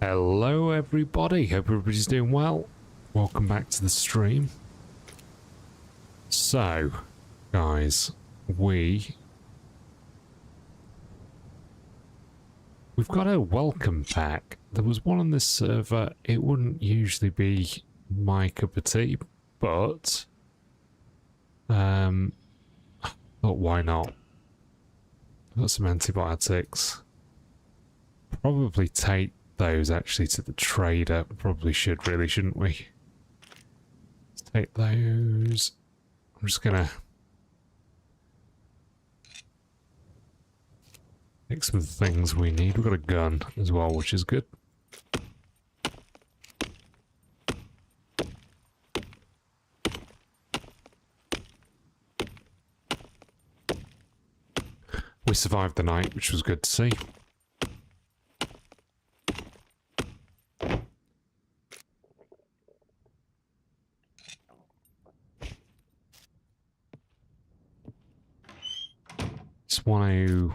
Hello everybody, hope everybody's doing well. Welcome back to the stream. So, guys, we've got a welcome pack. There was one on this server. It wouldn't usually be my cup of tea, but I thought why not? I've got some antibiotics. Probably take those actually to the trader. Probably should, really, shouldn't we? Let's take those. I'm just gonna take some of the things we need. We've got a gun as well, which is good. We survived the night, which was good to see. Just want to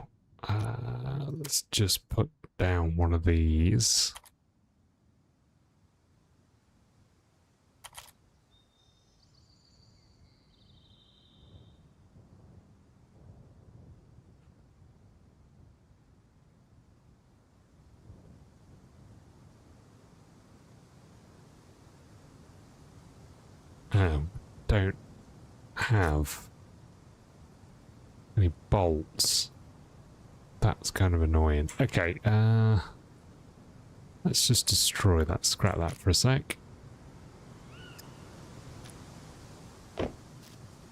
let's just put down one of these. Don't have any bolts. That's kind of annoying. Okay, let's just destroy that, scrap that for a sec.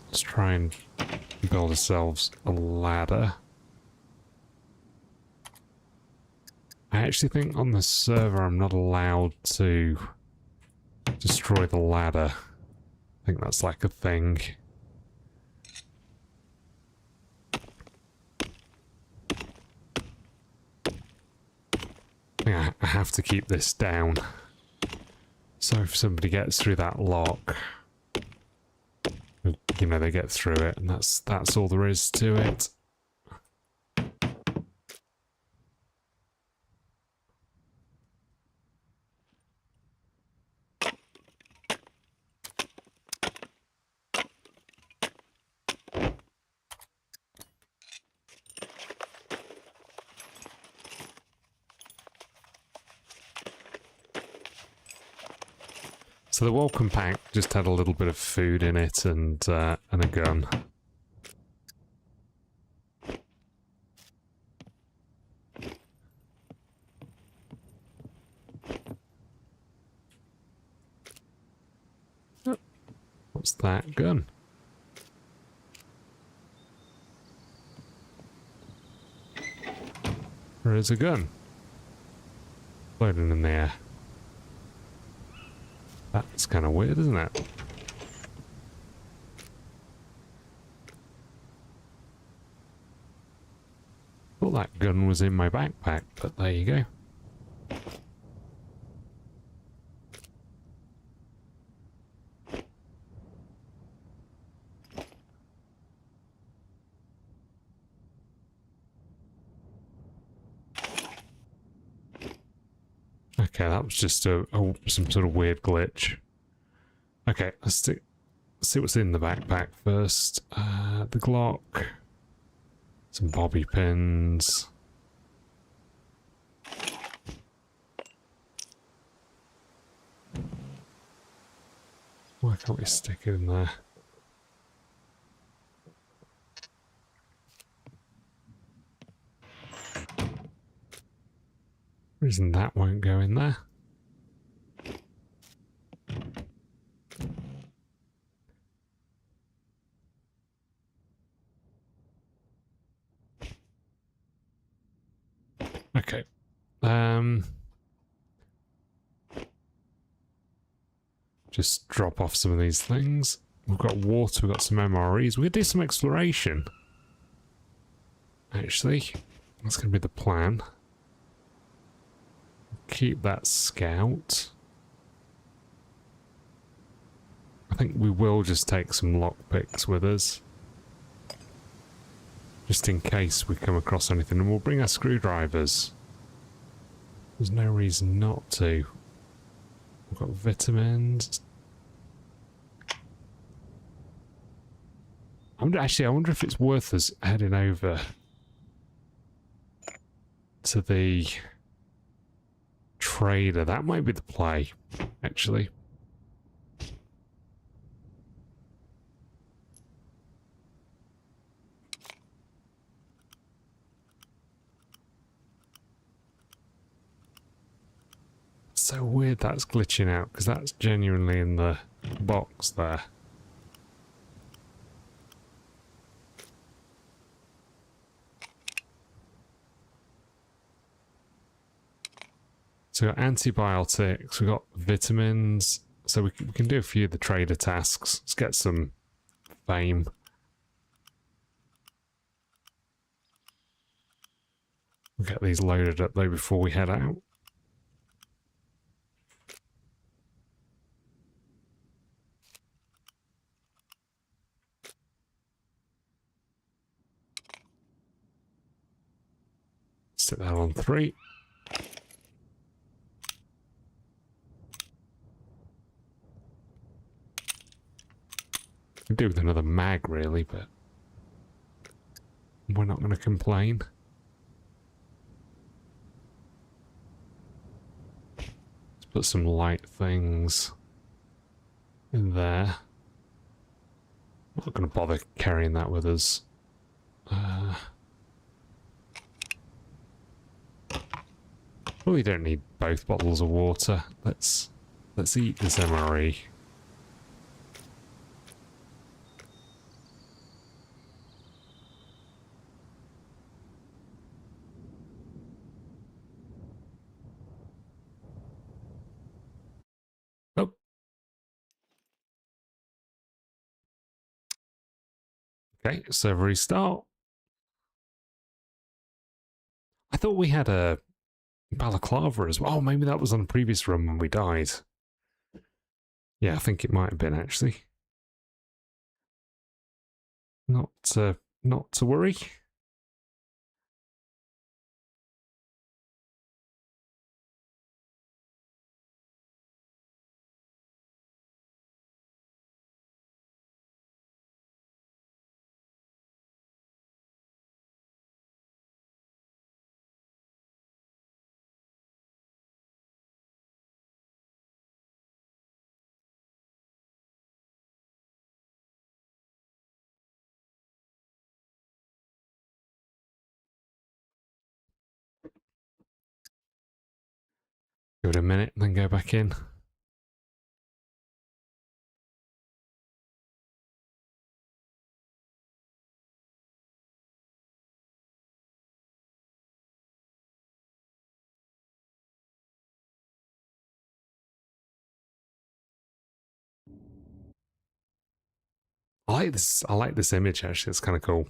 Let's try and build ourselves a ladder. I actually think on the server I'm not allowed to destroy the ladder. I think that's like a thing. I have to keep this down. So if somebody gets through that lock, you know, they get through it, and that's all there is to it. So the welcome pack just had a little bit of food in it and a gun. Oh, what's that gun? There is a gun floating in the air. That's kind of weird, isn't it? Thought that gun was in my backpack, but there you go. Okay, that was just some sort of weird glitch. Okay, let's see what's in the backpack first. The Glock, some bobby pins. Why can't we stick it in there? Reason that won't go in there. Okay. Just drop off some of these things. We've got water, we've got some MREs. We could do some exploration. Actually, that's going to be the plan. Keep that scout. I think we will just take some lockpicks with us. Just in case we come across anything, and we'll bring our screwdrivers. There's no reason not to. We've got vitamins. I wonder if it's worth us heading over to the trader. That might be the play, actually. So weird that's glitching out, because that's genuinely in the box there. So we've got antibiotics, we've got vitamins, so we can do a few of the trader tasks. Let's get some fame. We'll get these loaded up though before we head out. Stick that on 3. Could do with another mag really, but we're not going to complain. Let's put some light things in there. Not going to bother carrying that with us. Well, we don't need both bottles of water. Let's eat this MRE. Oh. Okay, server restart. I thought we had a balaclava as well. Oh, maybe that was on a previous run when we died. Yeah, I think it might have been actually. Not to worry. Give it a minute and then go back in. I like this. I like this image actually. It's kind of cool.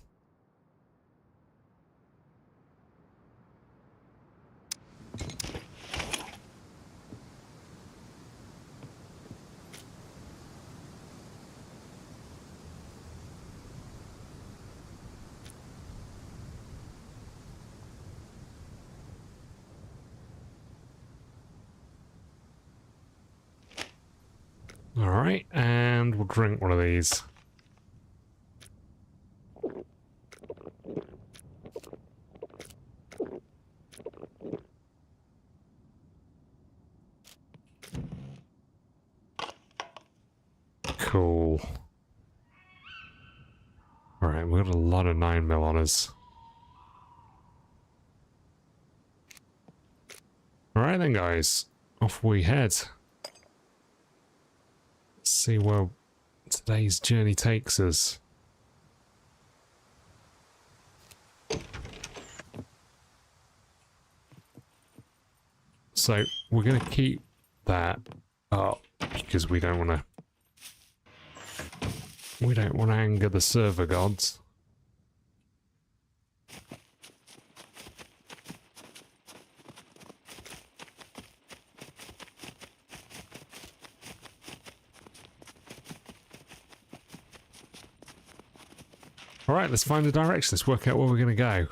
All right, and we'll drink one of these. Cool. All right, we've got a lot of 9mm on us. All right then, guys, off we head. Let's see where today's journey takes us. So we're going to keep that up because we don't want to anger the server gods. All right, let's find a direction. Let's work out where we're going to go.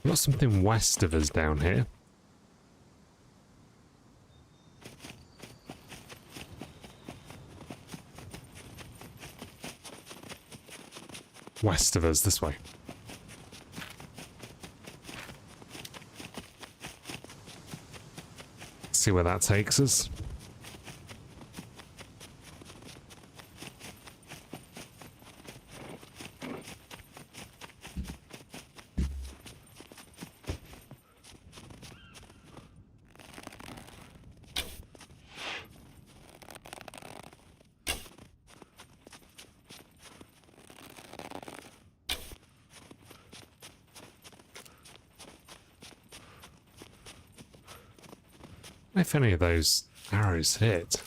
We've got something west of us down here. West of us, this way. See where that takes us. If any of those arrows hit.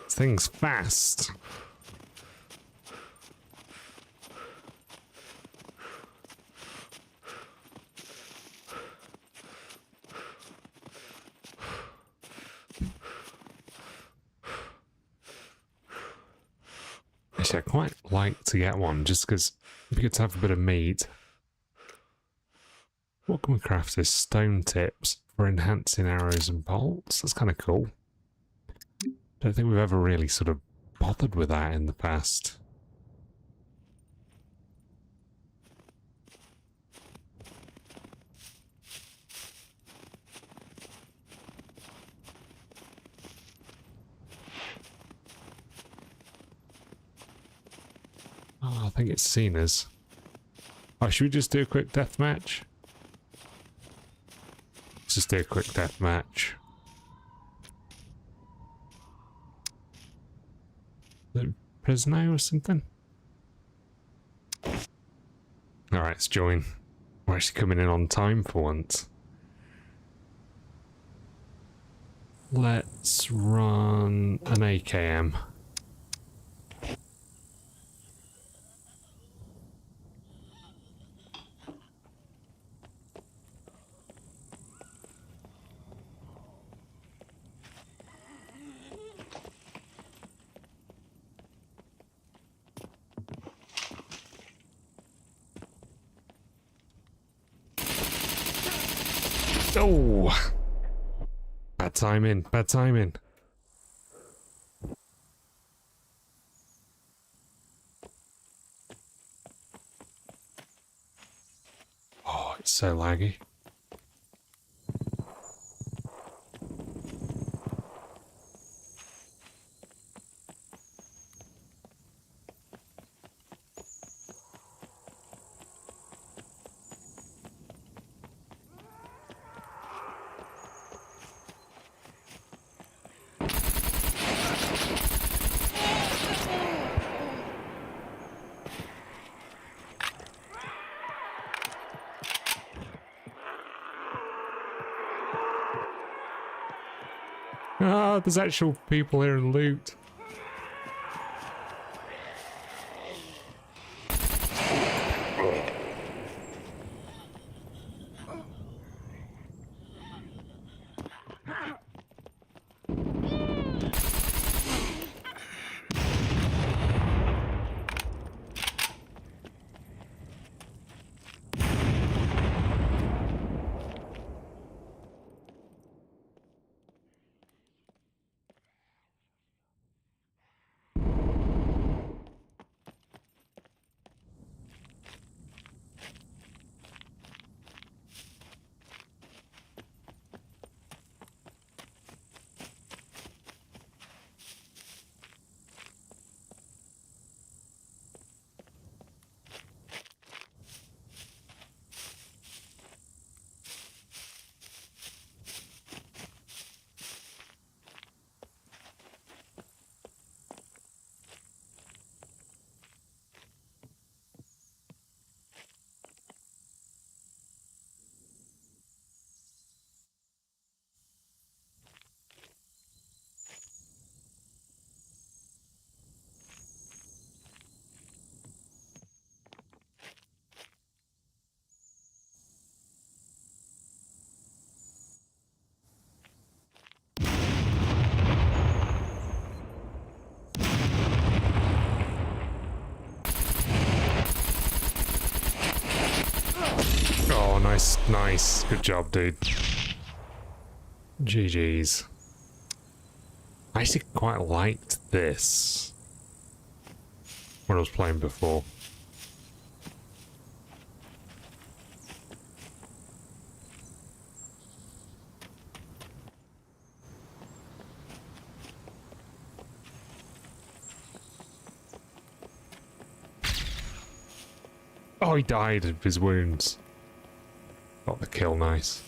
This thing's fast. Actually, I quite like to get one, just because it'd be good to have a bit of meat. What can we craft is stone tips for enhancing arrows and bolts. That's kind of cool. Don't think we've ever really sort of bothered with that in the past. Oh, I think it's seen us. Oh, should we just do a quick death match? Let's just do a quick death match. The prisoner or something? Alright, let's join. We're actually coming in on time for once. Let's run an AKM. Oh! Bad timing, bad timing. Oh, it's so laggy. Ah, there's actual people here in loot. nice, nice. Good job, dude. GG's. I actually quite liked this when I was playing before. Oh, he died of his wounds. Got the kill, nice.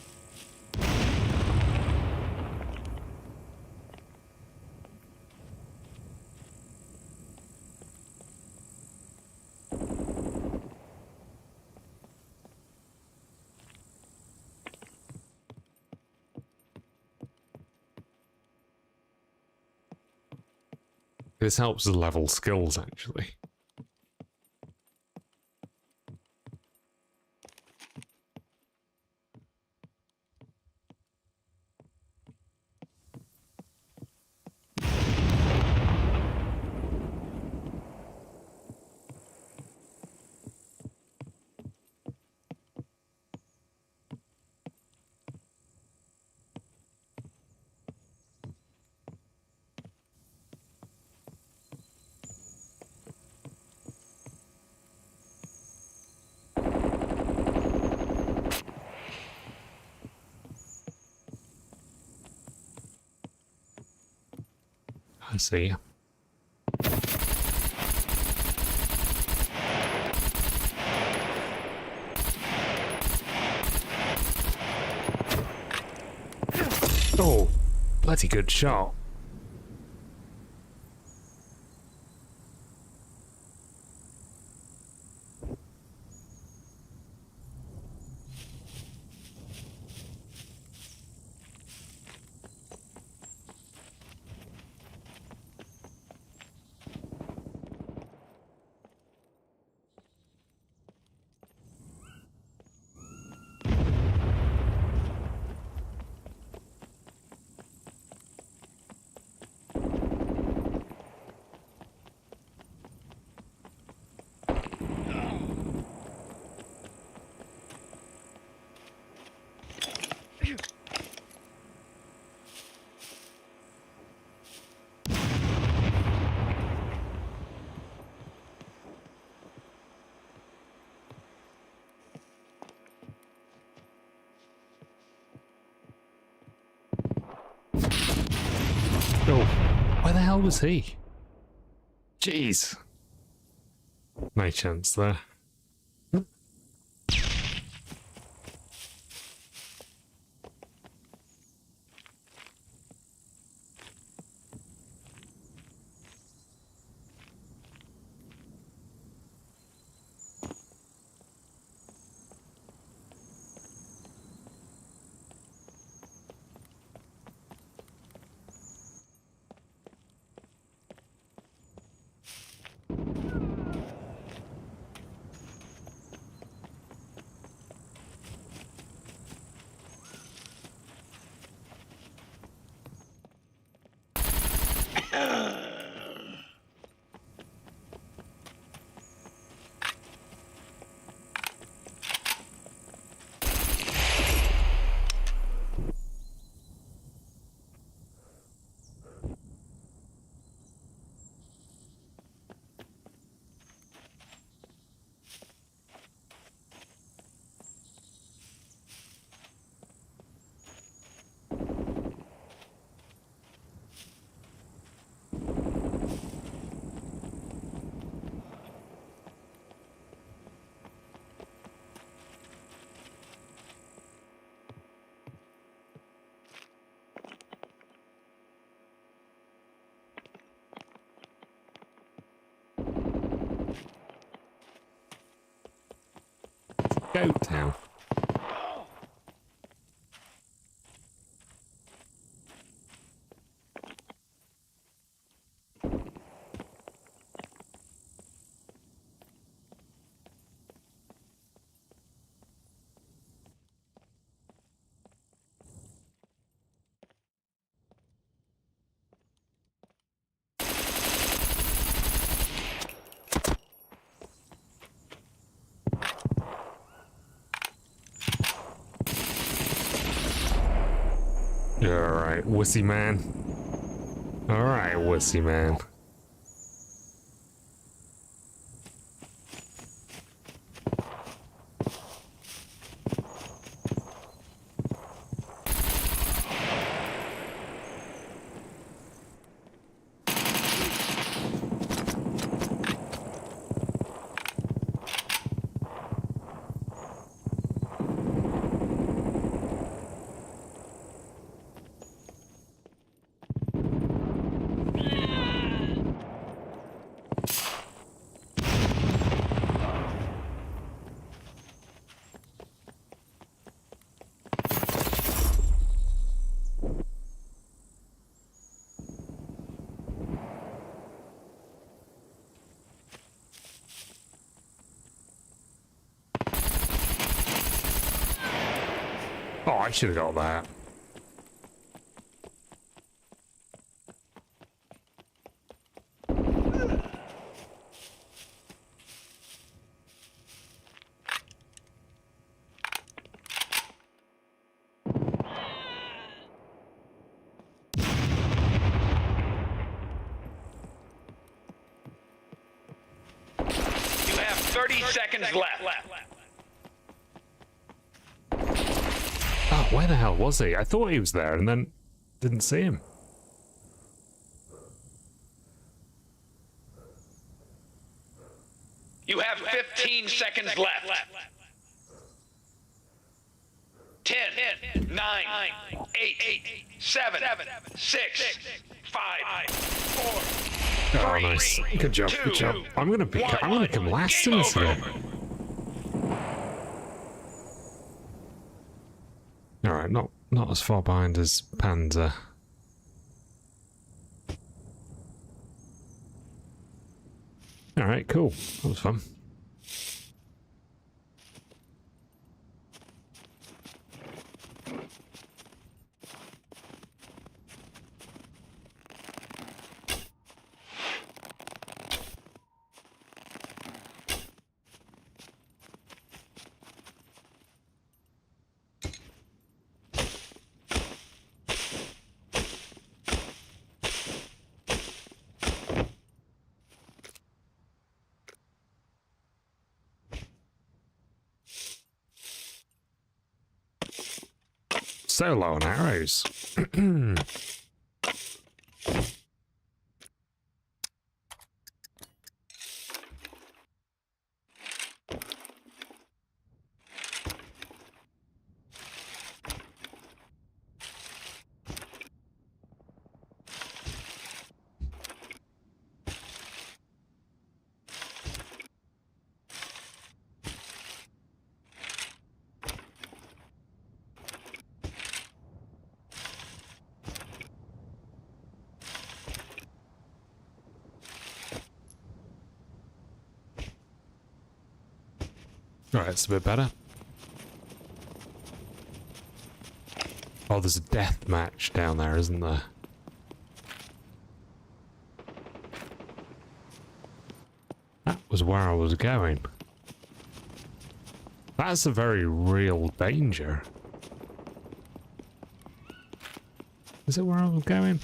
This helps us level skills, actually. I see. Oh, bloody good shot. Oh, where the hell was he? Jeez. No chance there. Goat town. Alright, wussy man. Alright, wussy man. Oh, I should have got that. You have 30 seconds left. Oh, where the hell was he? I thought he was there and then didn't see him. You have 15 seconds left. 10, 9, 8, 7, 6, 5, 4, Oh, nice. Good job, good job. I'm gonna come last in this game. Alright, not as far behind as Panzer. Alright, cool. That was fun. So low on arrows. Alright, it's a bit better. Oh, there's a death match down there, isn't there? That was where I was going. That's a very real danger. Is it where I was going?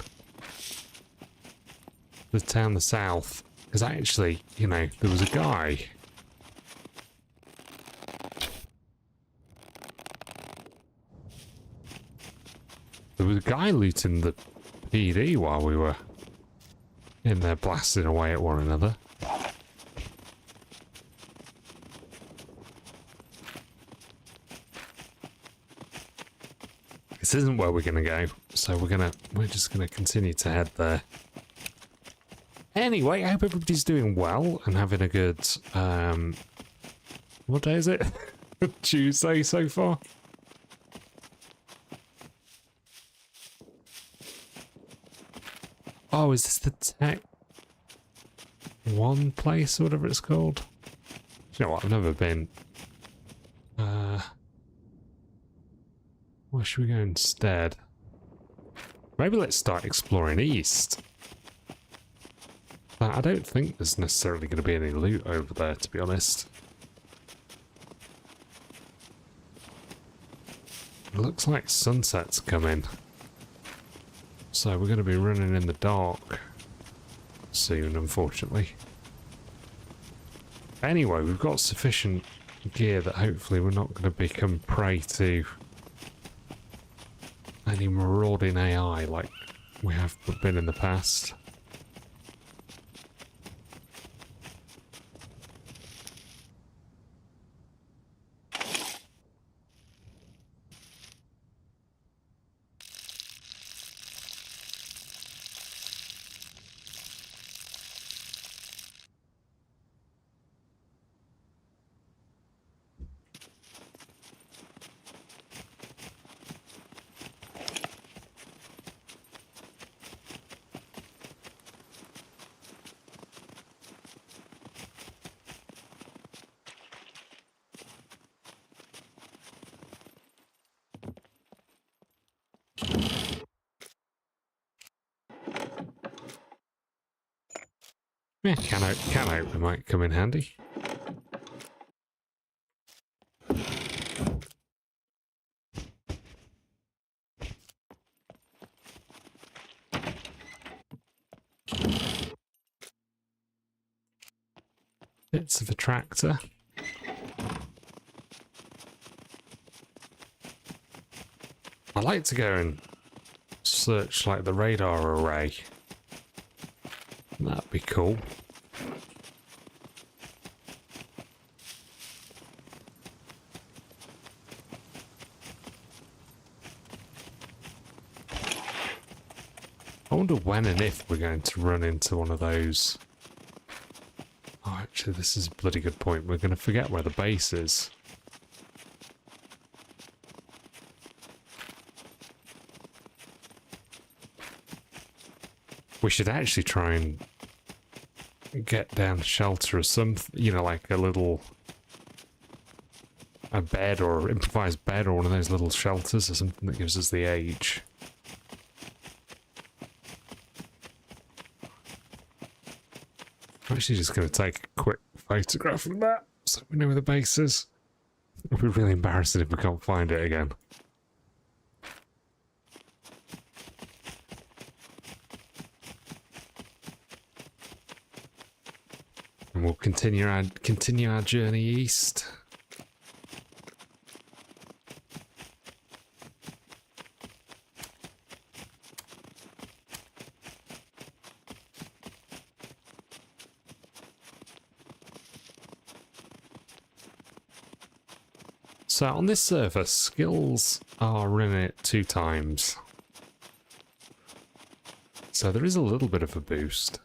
The town the south. Because actually, you know, there was a guy. There was a guy looting the PD while we were in there blasting away at one another. This isn't where we're gonna go, so we're just gonna continue to head there. Anyway, I hope everybody's doing well and having a good what day is it? Tuesday so far. Oh, is this the Tech One place or whatever it's called? You know what? I've never been. Where should we go instead? Maybe let's start exploring east. But I don't think there's necessarily going to be any loot over there, to be honest. It looks like sunset's coming. So we're going to be running in the dark soon, unfortunately. Anyway, we've got sufficient gear that hopefully we're not going to become prey to any marauding AI like we have been in the past. Yeah, can hope it might come in handy. Bits of a tractor. I like to go and search like the radar array. That'd be cool. I wonder when and if we're going to run into one of those. Oh, actually, this is a bloody good point. We're going to forget where the base is. We should actually try and get down shelter or something, you know, like a bed or improvised bed or one of those little shelters or something that gives us the age. I'm actually just going to take a quick photograph of that so we know where the base is. It'll be really embarrassing if we can't find it again. And we'll continue our journey east. So on this server, skills are running at 2 times. So there is a little bit of a boost.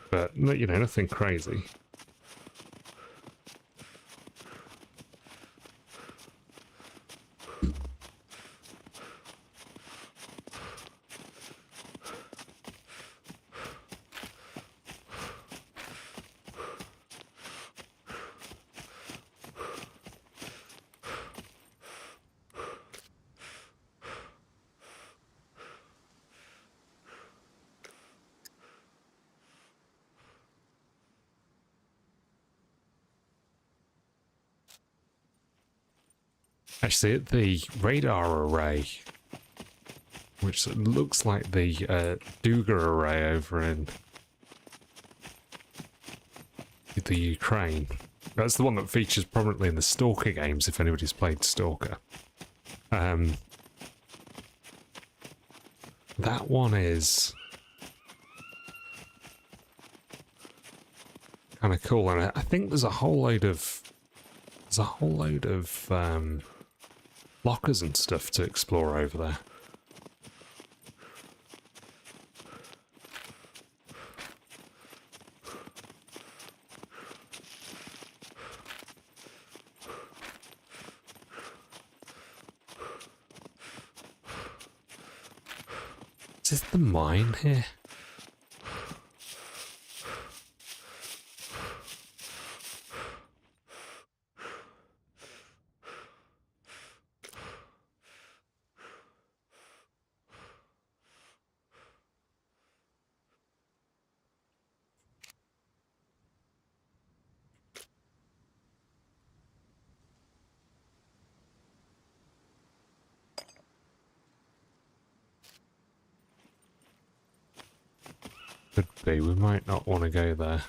But, you know, nothing crazy. Actually, at the radar array, which looks like the Duga array over in the Ukraine. That's the one that features prominently in the Stalker games, if anybody's played Stalker. That one is kind of cool, and I think there's a whole load of lockers and stuff to explore over there. Is this the mine here? Could be. We might not want to go there.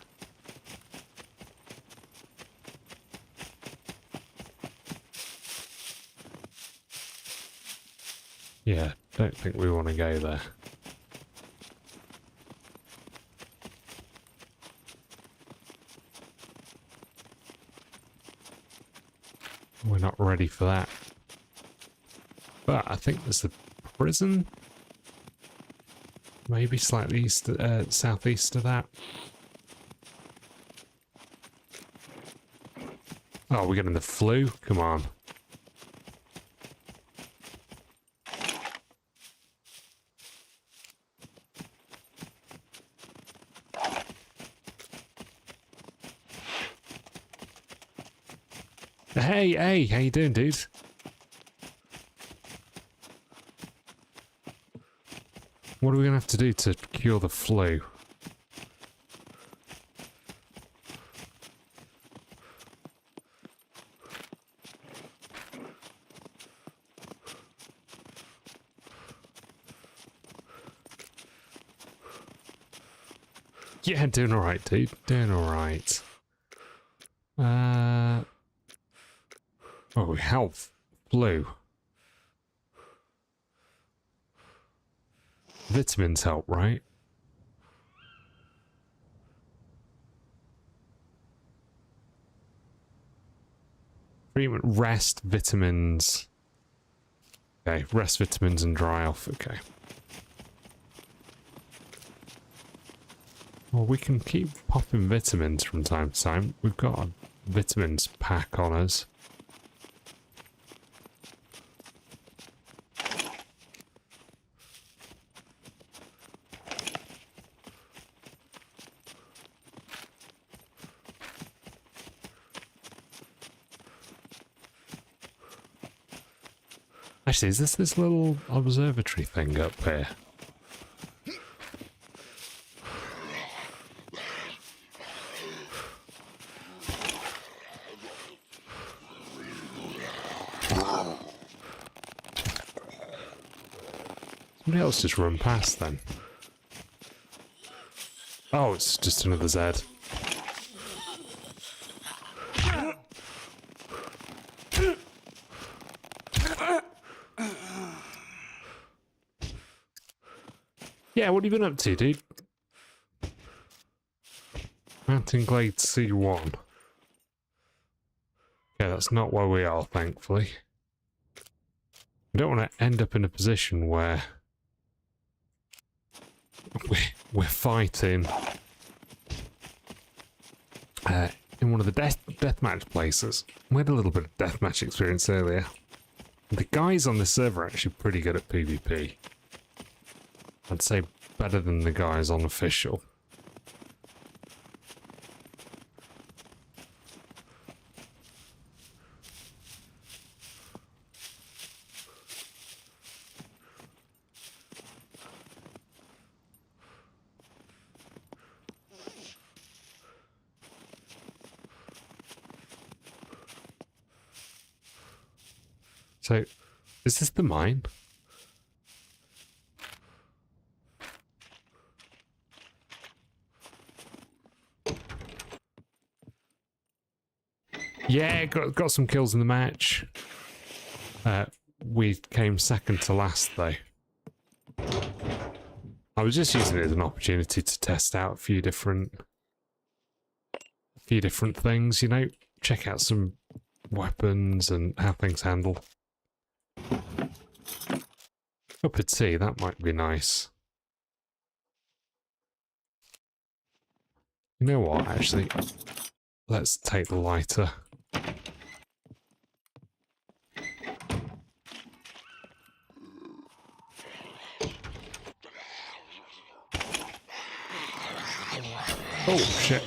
Yeah, don't think we want to go there. We're not ready for that. But I think there's a prison. Maybe slightly east, southeast of that. Oh, we're getting the flu? Come on. Hey, how you doing, dude? What are we going to have to do to cure the flu? Yeah, doing alright, dude. Doing alright. Oh, health. Flu. Vitamins help, right? Treatment, rest, vitamins. Okay, rest, vitamins, and dry off. Okay. Well, we can keep popping vitamins from time to time. We've got a vitamins pack on us. Actually, is this little observatory thing up here? Somebody else just run past then. Oh, it's just another Z. Yeah, what have you been up to, dude? Mountain Glade C1. Okay, that's not where we are, thankfully. We don't want to end up in a position where we're fighting in one of the deathmatch places. We had a little bit of deathmatch experience earlier. The guys on this server are actually pretty good at PvP. I'd say better than the guys on official. So, is this the mine? Yeah, got some kills in the match. We came second to last though. I was just using it as an opportunity to test out a few different things, you know, check out some weapons and how things handle. Cup of tea, that might be nice. You know what, actually, let's take the lighter. Oh, shit.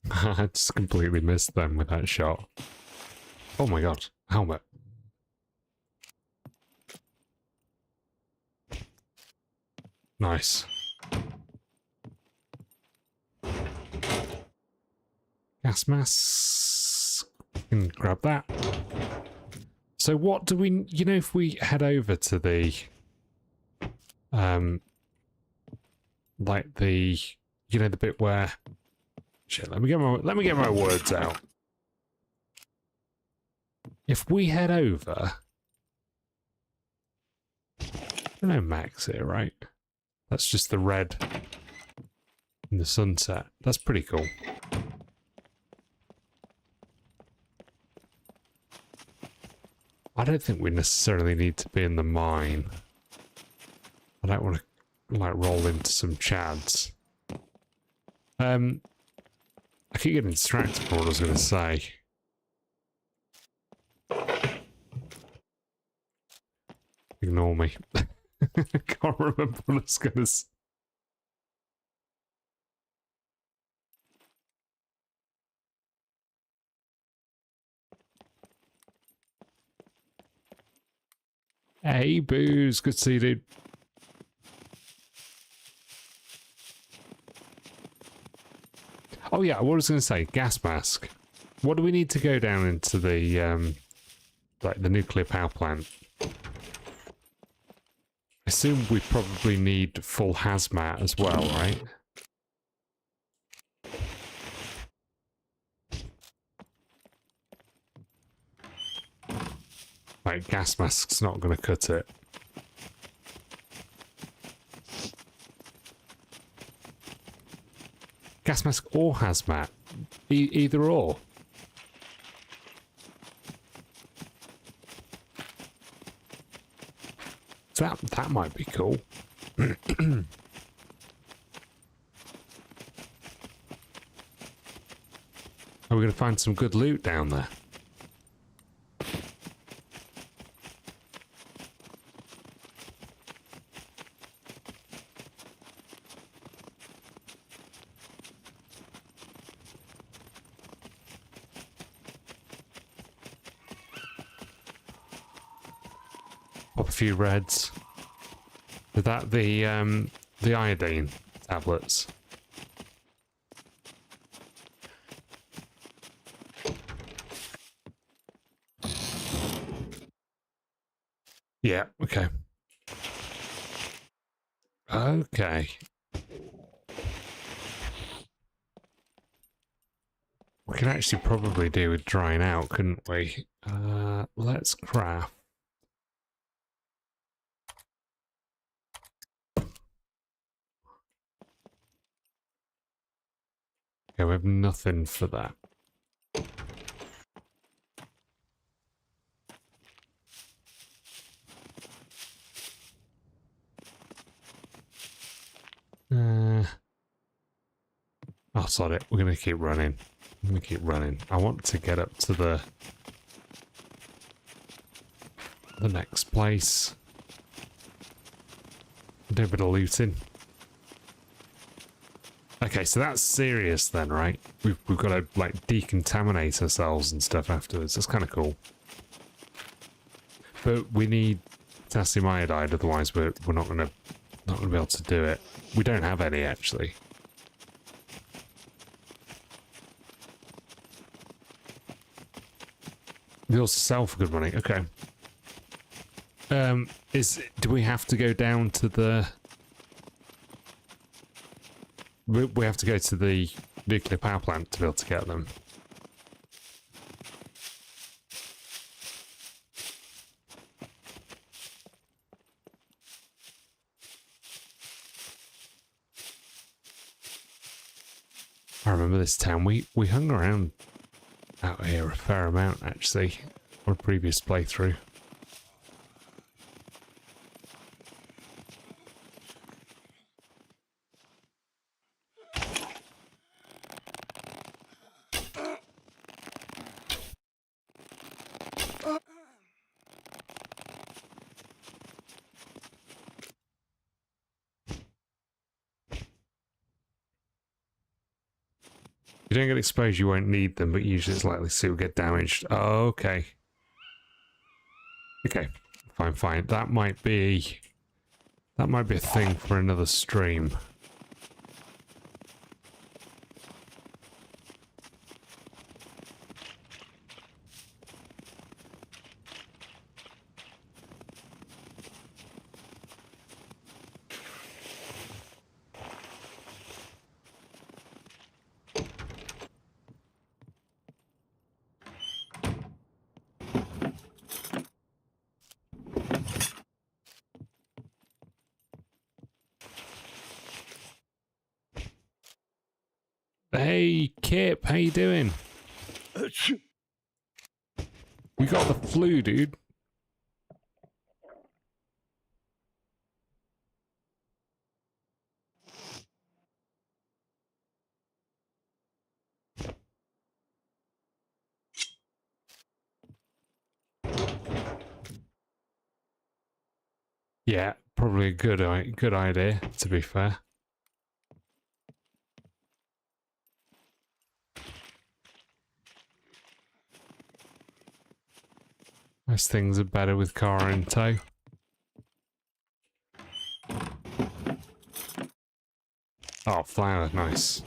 I just completely missed them with that shot. Oh my god, helmet. Nice. Gas mask. Can grab that. So what do we... You know, if we head over to the... like the... You know, the bit where... Shit, let me get my words out. If we head over... No max here, right? That's just the red in the sunset. That's pretty cool. I don't think we necessarily need to be in the mine. I don't want to, like, roll into some chads. I keep getting distracted from what I was going to say. Ignore me. I can't remember what I was going to say. Hey, Booze. Good to see you, dude. Oh, yeah, what I was going to say. Gas mask. What do we need to go down into the, like, the nuclear power plant? I assume we probably need full hazmat as well, right? Like, gas mask's not going to cut it. Gas mask or hazmat? Either or. So that might be cool. Are we going to find some good loot down there? Pop a few reds. Is that the iodine tablets? Yeah, okay. Okay. We could actually probably do with drying out, couldn't we? Let's craft. Okay, we have nothing for that. Oh, sod it. We're going to keep running. I'm going to keep running. I want to get up to the next place. Do a bit of looting. Okay, so that's serious then, right? We've got to, like, decontaminate ourselves and stuff afterwards. That's kind of cool. But we need potassium iodide, otherwise we're not gonna be able to do it. We don't have any, actually. We also sell for good money. Okay. Do we have to go down to the... We have to go to the nuclear power plant to be able to get them. I remember this town. We hung around out here a fair amount, actually, on a previous playthrough. If you don't get exposed, you won't need them, but usually it's likely to get damaged. Oh, okay. Okay, fine. That might be a thing for another stream. Hey, Kip, how you doing? We got the flu, dude. Yeah, probably a good idea, to be fair. Most things are better with car in tow. Oh, flower, nice.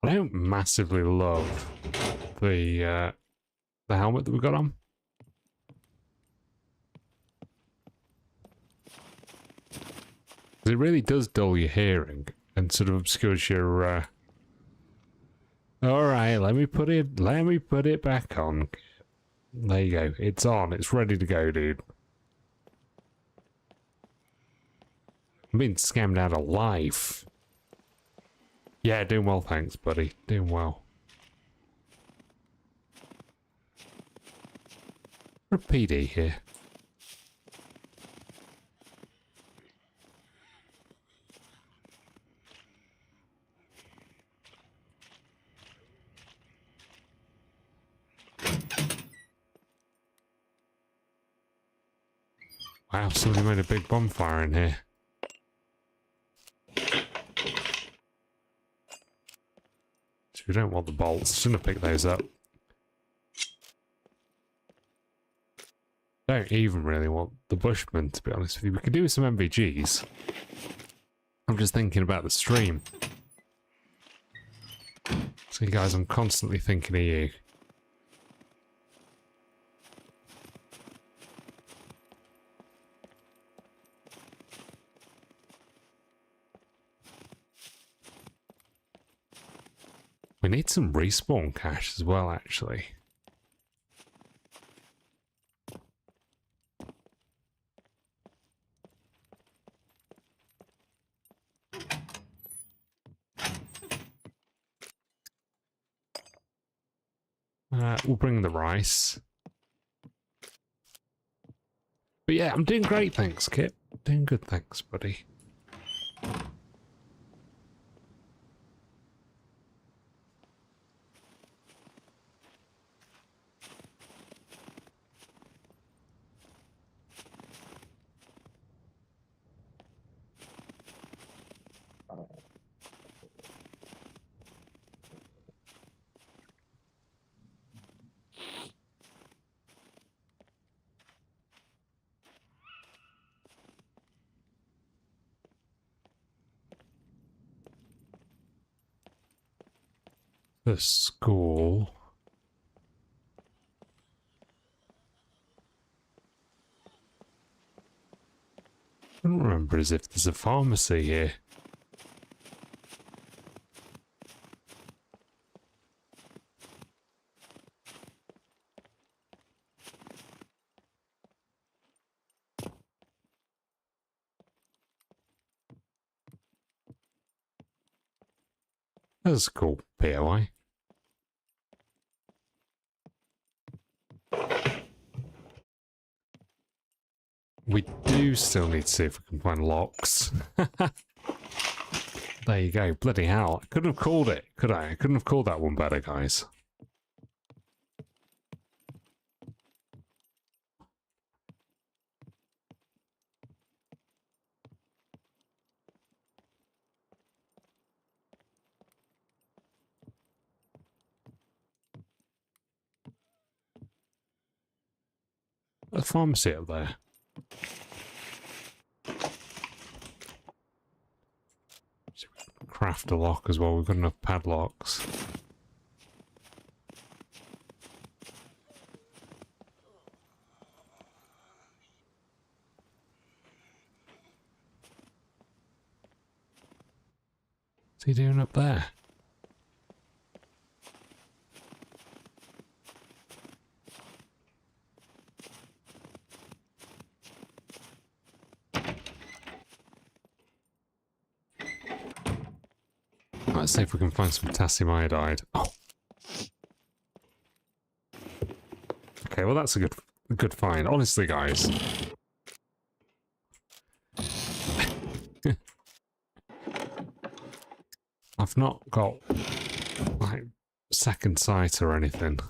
I don't massively love the helmet that we got on. It really does dull your hearing and sort of obscures your. All right, let me put it back on. There you go. It's on. It's ready to go, dude. I'm being scammed out of life. Yeah, doing well, thanks, buddy. Doing well. We're a PD here. Wow, somebody made a big bonfire in here. So we don't want the bolts. Shouldn't have picked those up. Don't even really want the Bushman, to be honest with you. We could do with some MVGs. I'm just thinking about the stream. So you guys, I'm constantly thinking of you. We need some respawn cash as well, actually. We'll bring the rice. But yeah, I'm doing great, thanks, Kip. Doing good, thanks, buddy. The school. I don't remember as if there's a pharmacy here. That's cool, POI. We do still need to see if we can find locks. There you go. Bloody hell. I couldn't have called it, could I? I couldn't have called that one better, guys. A pharmacy up there. Craft a lock as well. We've got enough padlocks. What's he doing up there? Let's see if we can find some potassium iodide. Oh. Okay, well that's a good find. Honestly, guys. I've not got, like, second sight or anything.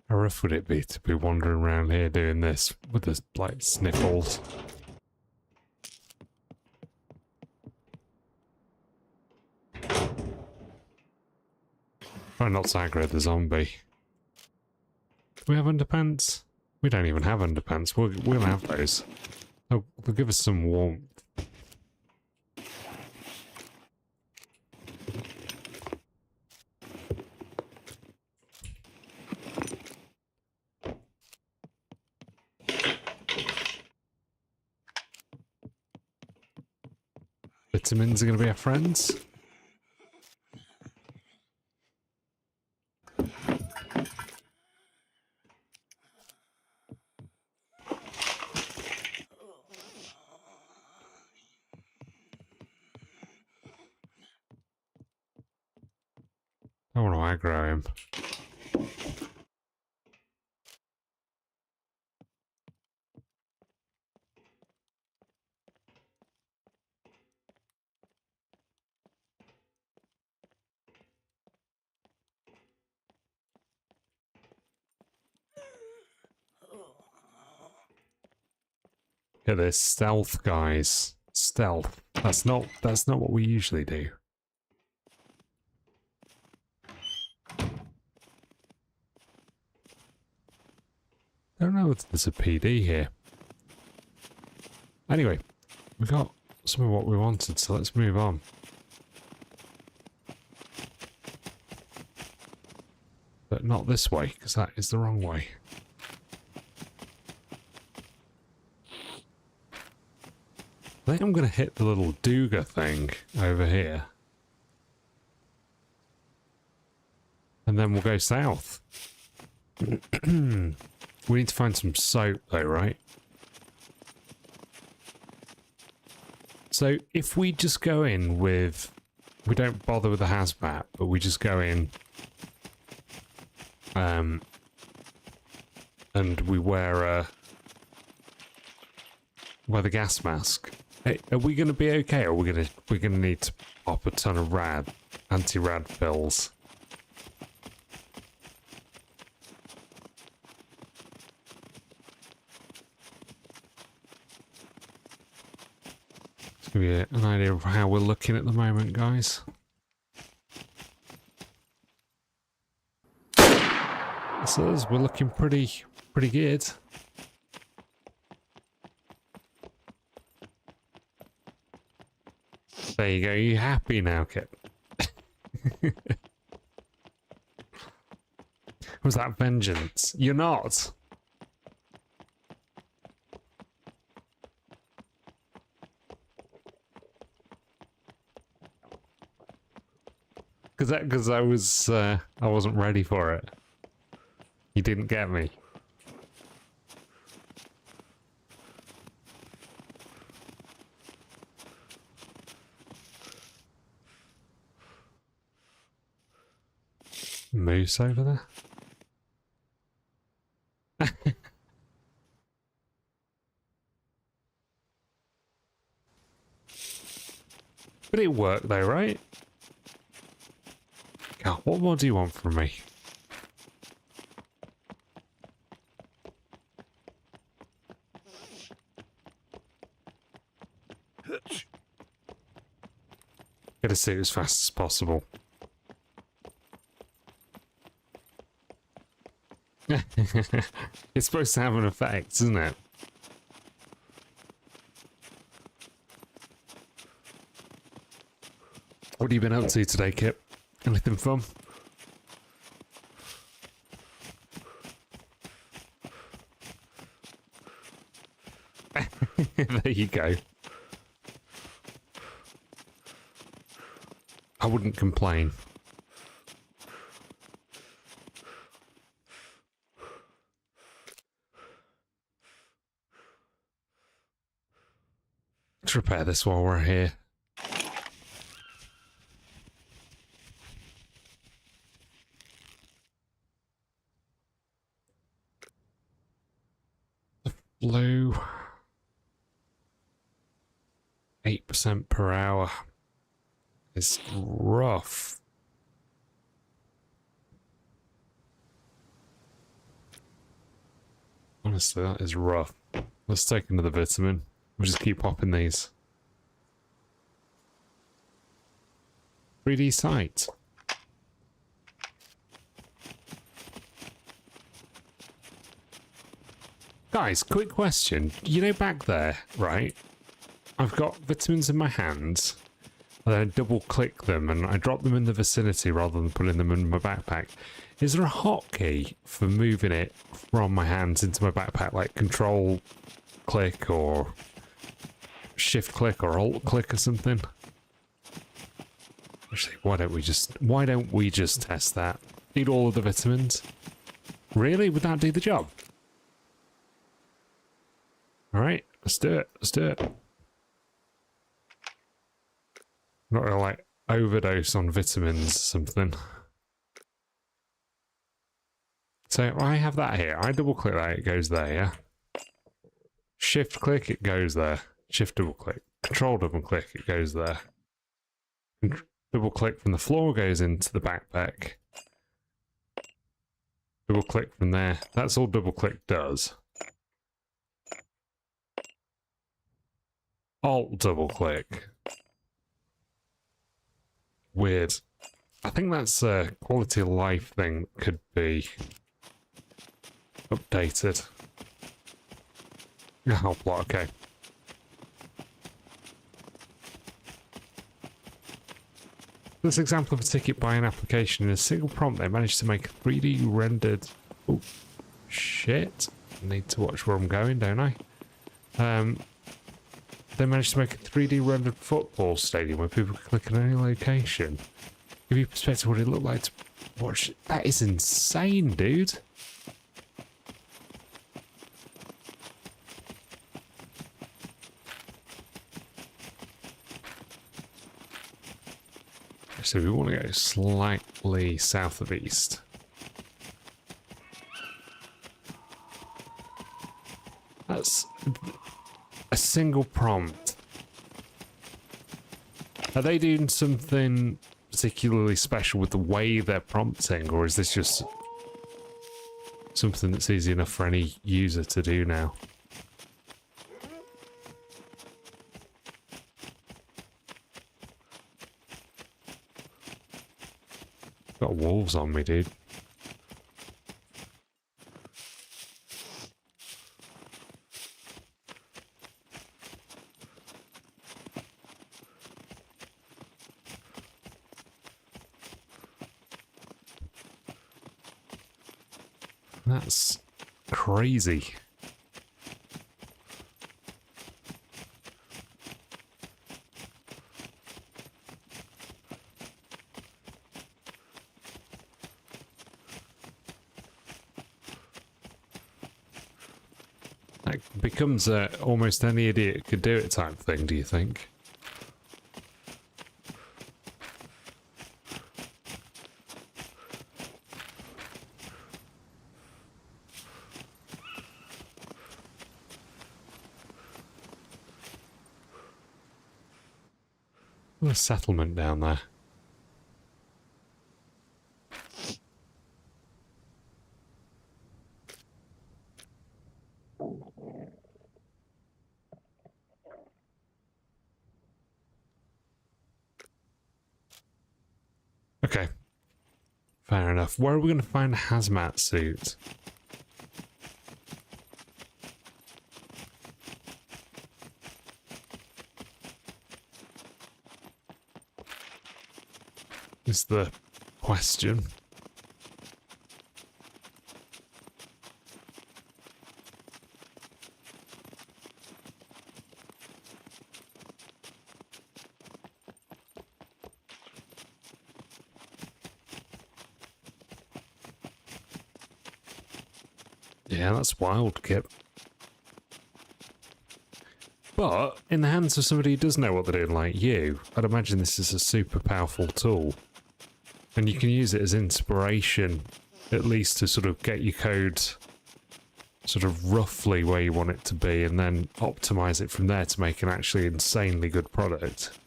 How rough would it be to be wandering around here doing this with the, like, sniffles? Try not to aggro the zombie. Do we have underpants? We don't even have underpants. We'll have those. Oh, they'll give us some warmth. Vitamins are going to be our friends. I want to aggro him. Get this, stealth, guys. Stealth. That's not what we usually do. I don't know if there's a PD here. Anyway, we got some of what we wanted, so let's move on. But not this way, because that is the wrong way. I think I'm going to hit the little Duga thing over here. And then we'll go south. We need to find some soap though, right? So if we just go in with... We don't bother with the hazmat, but we just go in... and we wear the gas mask. Hey, are we going to be okay, or are we're gonna need to pop a ton of anti-rad pills? Let's give you an idea of how we're looking at the moment, guys. So we're looking pretty good. There you go, are you happy now, Kit? Was that vengeance? You're not! Because I wasn't ready for it. You didn't get me. Moose over there? But it worked though, right? God, what more do you want from me? Get a suit as fast as possible. It's supposed to have an effect, isn't it? What have you been up to today, Kip? Anything fun? There you go. I wouldn't complain. Let's repair this while we're here. Blue. 8% per hour. It's rough. Honestly, that is rough. Let's take another vitamin. We'll just keep popping these. 3D sight. Guys, quick question. You know back there, right? I've got vitamins in my hands. And then I double click them and I drop them in the vicinity rather than putting them in my backpack. Is there a hotkey for moving it from my hands into my backpack, like control click or shift click or alt click or something? Actually, why don't we just test that? Need all of the vitamins? Really? Would that do the job? Alright, let's do it. Let's do it. Not gonna like overdose on vitamins or something. So I have that here. I double click that, it goes there, yeah? Shift click, it goes there. Shift double click. Control double click, it goes there. Double click from the floor goes into the backpack. Double click from there. That's all double click does. Alt double click. Weird. I think that's a quality of life thing that could be updated. Oh, okay. This example of a ticket by an application in a single prompt, they managed to make a 3D rendered... Oh, shit. I need to watch where I'm going, don't I? They managed to make a 3D rendered football stadium where people can click on any location. Give you perspective what it looked like to watch. That is insane, dude. So we want to go slightly south of east. That's a single prompt. Are they doing something particularly special with the way they're prompting, or is this just something that's easy enough for any user to do now? Got wolves on me, dude. That's crazy. That becomes almost any idiot could do it type thing, do you think? A settlement down there. Okay. Fair enough. Where are we going to find a hazmat suit? is the question. Yeah, that's wild, Kip. But in the hands of somebody who does know what they're doing, like you, I'd imagine this is a super powerful tool. And you can use it as inspiration, at least to sort of get your code sort of roughly where you want it to be, and then optimize it from there to make an actually insanely good product.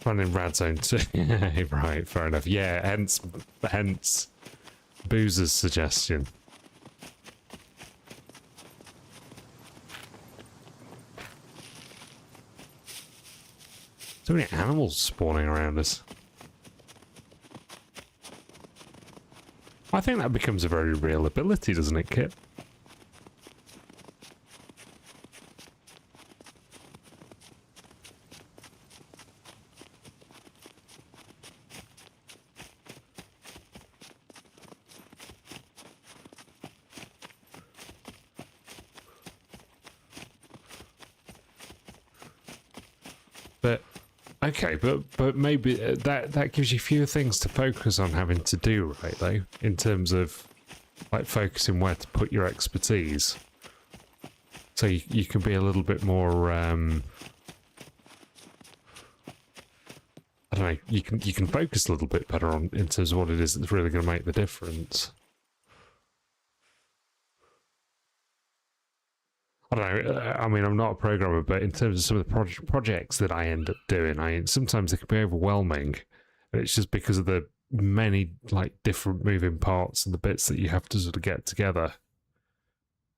Running Radzone 2. Right, fair enough. Yeah, hence Boozer's suggestion. So many animals spawning around us. I think that becomes a very real ability, doesn't it, Kit? But okay, but maybe that gives you fewer things to focus on having to do, right? Though, in terms of like focusing where to put your expertise, so you can be a little bit more. I don't know. You can focus a little bit better on in terms of what it is that's really going to make the difference. I don't know. I mean, I'm not a programmer, but in terms of some of the projects that I end up doing, sometimes they can be overwhelming, and it's just because of the many like different moving parts and the bits that you have to sort of get together.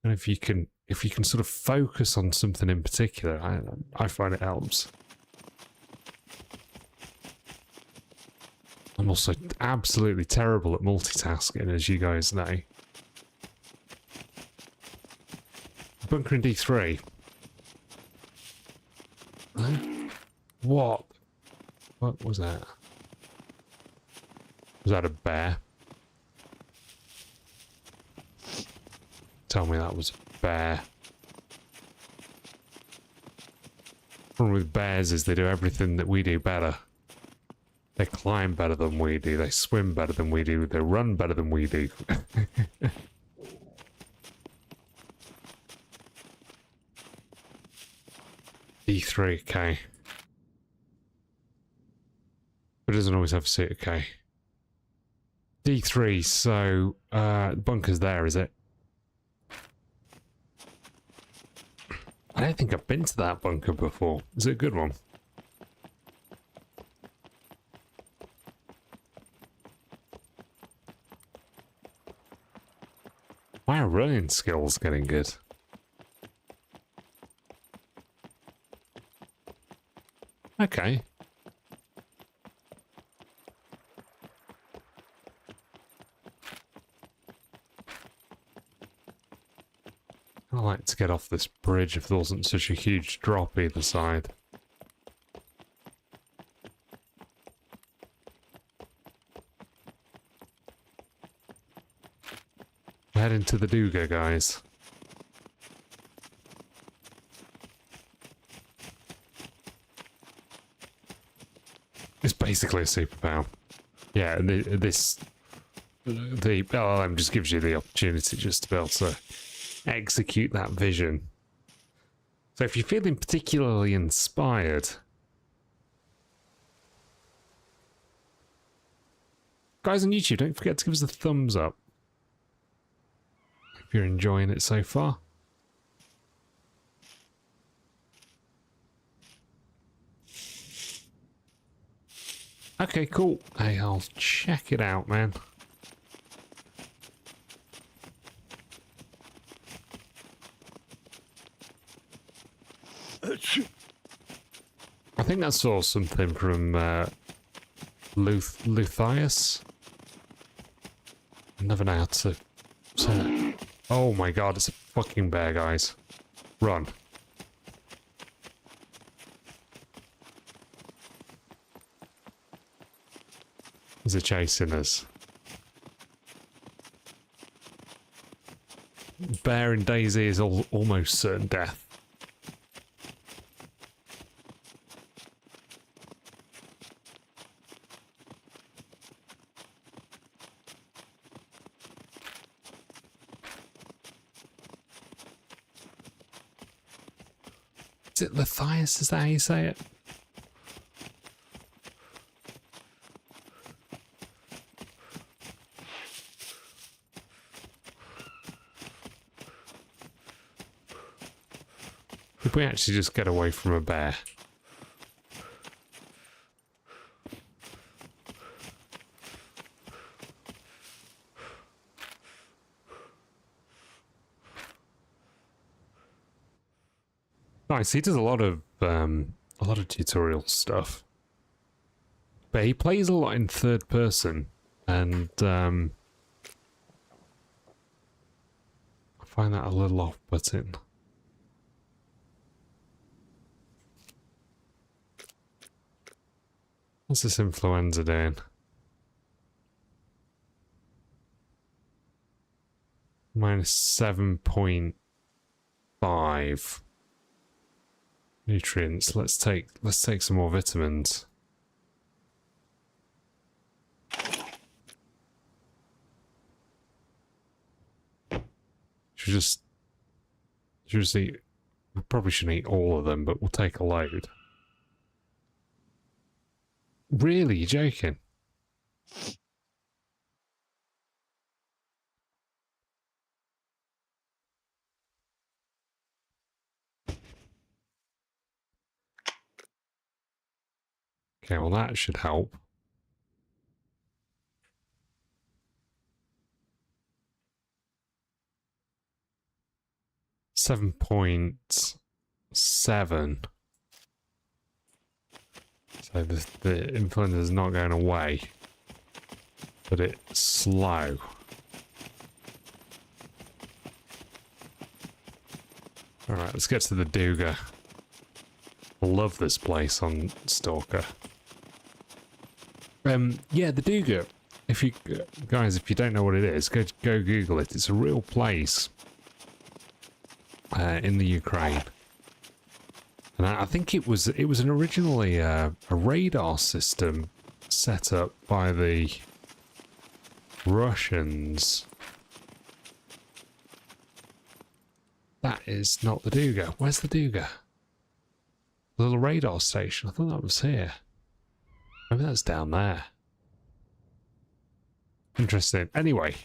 And if you can sort of focus on something in particular, I find it helps. I'm also absolutely terrible at multitasking, as you guys know. Bunker in D3. What? What was that? Was that a bear? Tell me that was a bear. The problem with bears is they do everything that we do better. They climb better than we do. They swim better than we do. They run better than we do. D3, okay. But it doesn't always have a seat, okay. D3, so the bunker's there, is it? I don't think I've been to that bunker before. Is it a good one? My running skills getting good. Okay. I'd like to get off this bridge if there wasn't such a huge drop either side. Head into the Duga, guys. It's basically a superpower. Yeah, the LLM just gives you the opportunity just to be able to execute that vision. So if you're feeling particularly inspired, guys on YouTube, don't forget to give us a thumbs up if you're enjoying it so far. Okay, cool. Hey, I'll check it out, man. I think I saw something from Luthius. I never know how to say it. Oh my god, it's a fucking bear, guys. Run. Is it chasing us? Bear in Daisy is almost certain death. Is it Lithias? Is that how you say it? If we actually just get away from a bear. Nice. He does a lot of tutorial stuff, but he plays a lot in third person, and I find that a little off-putting. What's this influenza doing? -7.5 nutrients. Let's take some more vitamins. Should just eat. We probably shouldn't eat all of them, but we'll take a load. Really? You're joking? Okay, well that should help. .7. So the influenza is not going away, but it's slow. Alright, let's get to the Duga. I love this place on Stalker. Yeah, the Duga. If you guys, if you don't know what it is, go Google it. It's a real place in the Ukraine. And I think it was originally a radar system set up by the Russians. That is not the Duga. Where's the Duga? The little radar station. I thought that was here. Maybe that's down there. Interesting. Anyway.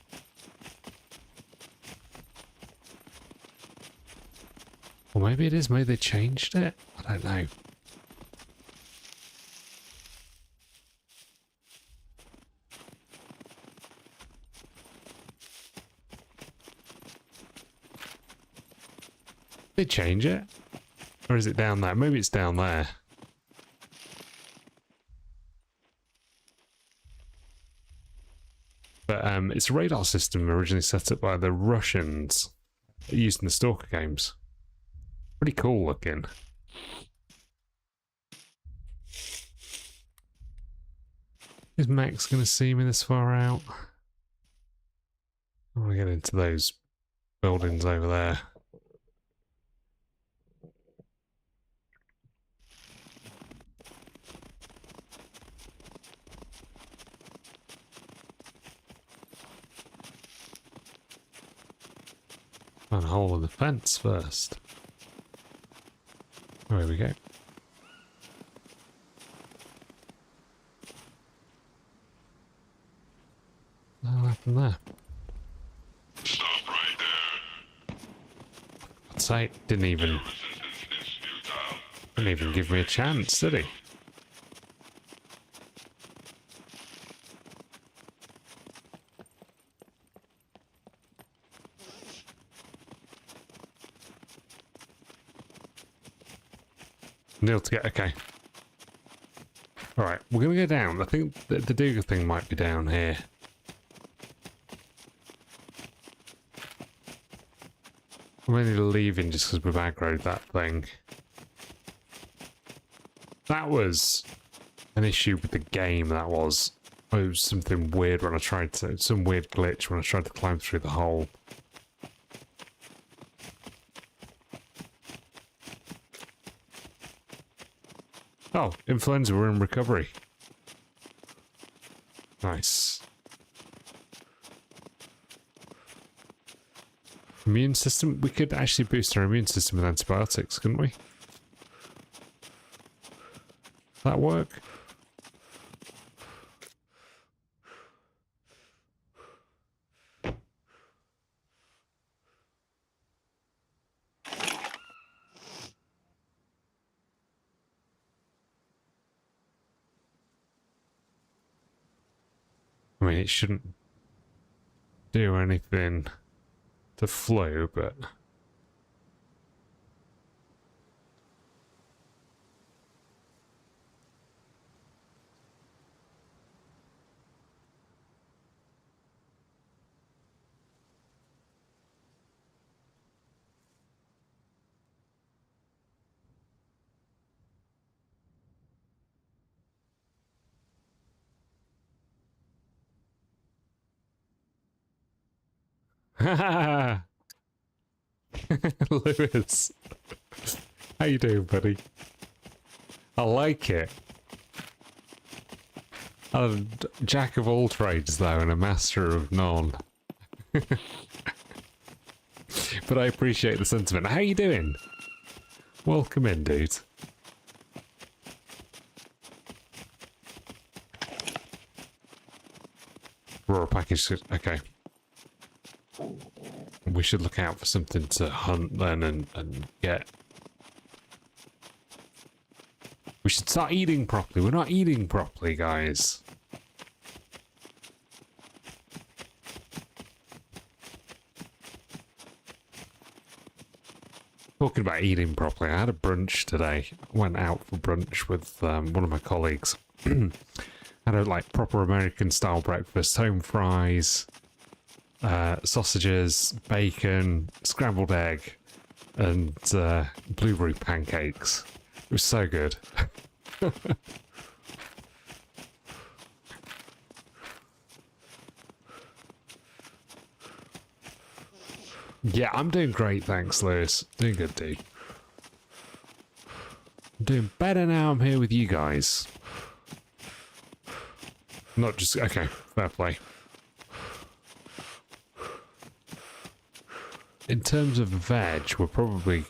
Or maybe it is. Maybe they changed it. I don't know. Did they change it? Or is it down there? Maybe it's down there. But it's a radar system originally set up by the Russians used in the Stalker games. Pretty cool looking. Is Max going to see me this far out? I want to get into those buildings over there. Find a hole in the fence first. Oh, here we go. What happened there? Stop right there. I'd say didn't even give me a chance, did he? Neil to get okay. Alright, we're gonna go down. I think the Duga thing might be down here. I'm only leaving just because we've aggroed that thing. That was an issue with the game, that was. Oh, it was something weird when I tried to... Some weird glitch when I tried to climb through the hole. Oh, influenza, we're in recovery. Nice. Immune system? We could actually boost our immune system with antibiotics, couldn't we? That work? I mean, it shouldn't do anything to flu, but... Lewis. How you doing, buddy? I like it. I'm a jack of all trades, though, and a master of none. But I appreciate the sentiment. How you doing? Welcome in, dude. Raw package. Okay. We should look out for something to hunt then and get. We should start eating properly. We're not eating properly, guys. Talking about eating properly, I had a brunch today. Went out for brunch with one of my colleagues. Had a like proper American style breakfast, home fries, sausages, bacon, scrambled egg, and blueberry pancakes. It was so good. Yeah, I'm doing great, thanks, Lewis. Doing good, dude. I'm doing better now I'm here with you guys. Not just... Okay, fair play. In terms of veg, we're probably...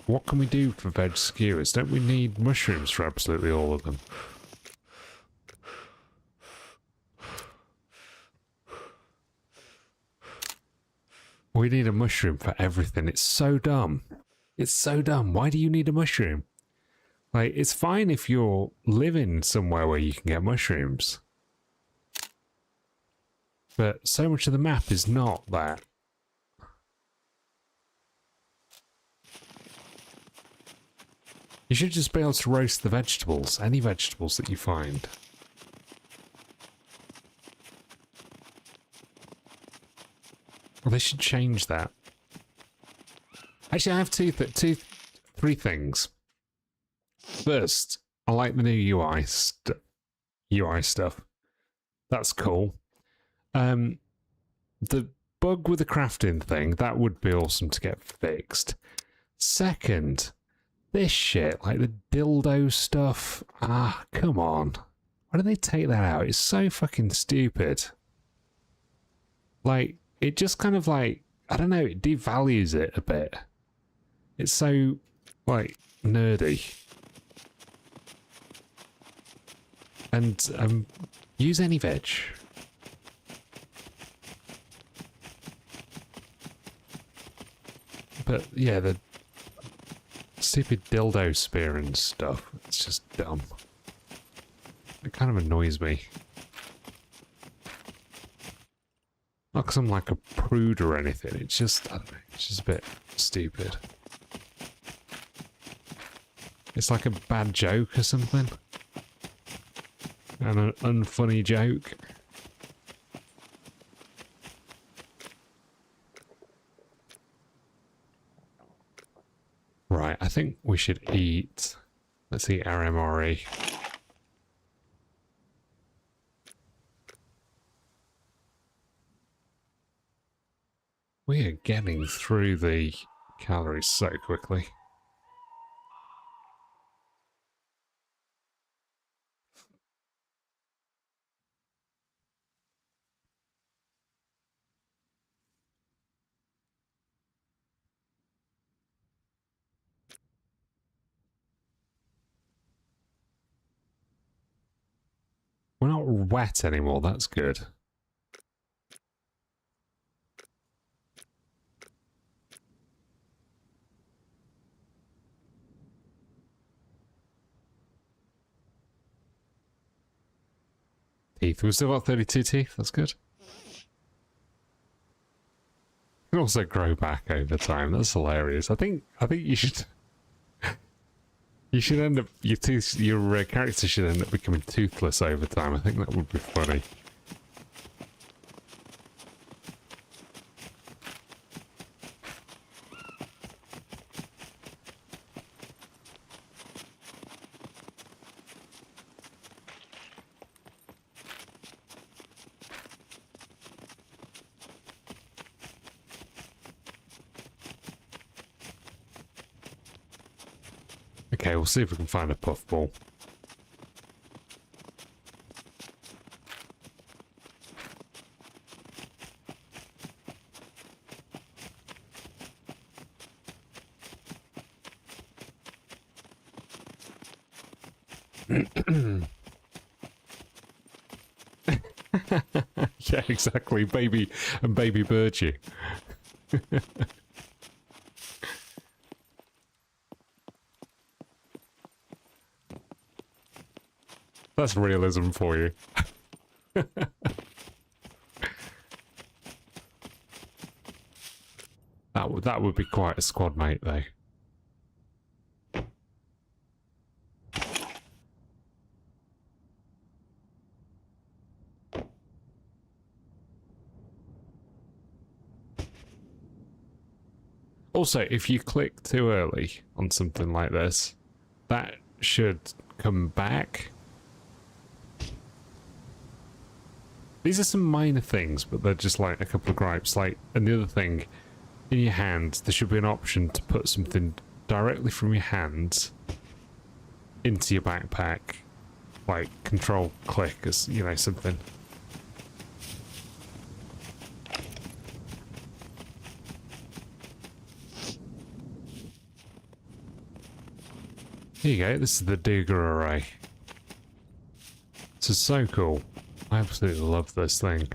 What can we do for veg skewers? Don't we need mushrooms for absolutely all of them? We need a mushroom for everything. It's so dumb. It's so dumb. Why do you need a mushroom? Like, it's fine if you're living somewhere where you can get mushrooms. But so much of the map is not that. You should just be able to roast the vegetables. Any vegetables that you find. Well, they should change that. Actually, I have three things. First, I like the new UI stuff. That's cool. The bug with the crafting thing, that would be awesome to get fixed. Second, this shit, like the dildo stuff. Ah, come on. Why did they take that out? It's so fucking stupid. Like, it just kind of like, I don't know, it devalues it a bit. It's so, like, nerdy. And, use any veg. But, yeah, the stupid dildo spear and stuff, it's just dumb. It kind of annoys me. Not because I'm like a prude or anything, it's just, I don't know, it's just a bit stupid. It's like a bad joke or something. And an unfunny joke. Right, I think we should eat... Let's eat our MRE. We are getting through the calories so quickly. We're not wet anymore, that's good. Teeth. We've still got 32 teeth, that's good. Can also grow back over time. That's hilarious. I think you should you should end up your character should end up becoming toothless over time. I think that would be funny. Okay, we'll see if we can find a puffball. Yeah, exactly. Baby and baby Birchie. That's realism for you. That would be quite a squad mate, though. Also, if you click too early on something like this, that should come back. These are some minor things, but they're just like a couple of gripes. Like, and the other thing, in your hand, there should be an option to put something directly from your hand into your backpack. Like, control click, as you know, something. Here you go, this is the Duga array. This is so cool. I absolutely love this thing.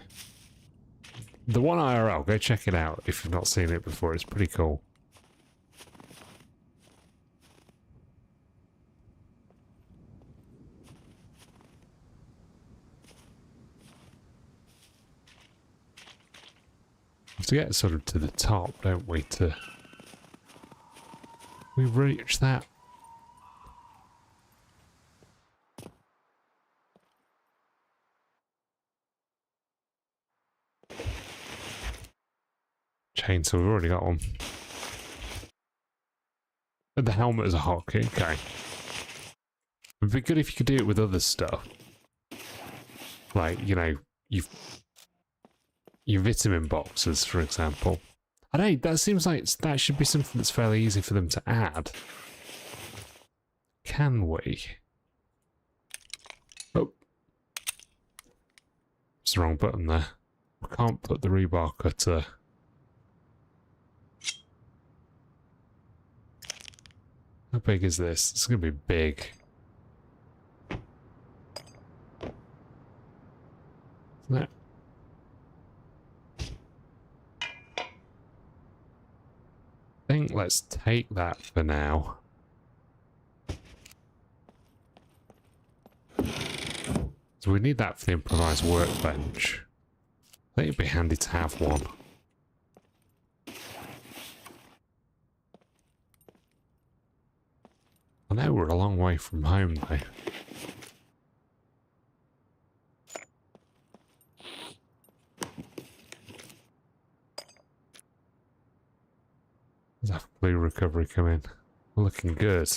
The one IRL, go check it out if you've not seen it before, it's pretty cool. We have to get sort of to the top, don't we, to... We reach that. Chainsaw, we've already got one. And the helmet is a hotkey, okay. It'd be good if you could do it with other stuff. Like, you know, your vitamin boxes, for example. I don't know, that seems like that should be something that's fairly easy for them to add. Can we? Oh. It's the wrong button there. We can't put the rebar cutter. How big is this? It's going to be big. Isn't it? I think let's take that for now. So we need that for the improvised workbench. I think it'd be handy to have one. I know we're a long way from home though. There's a blue recovery coming. We're looking good.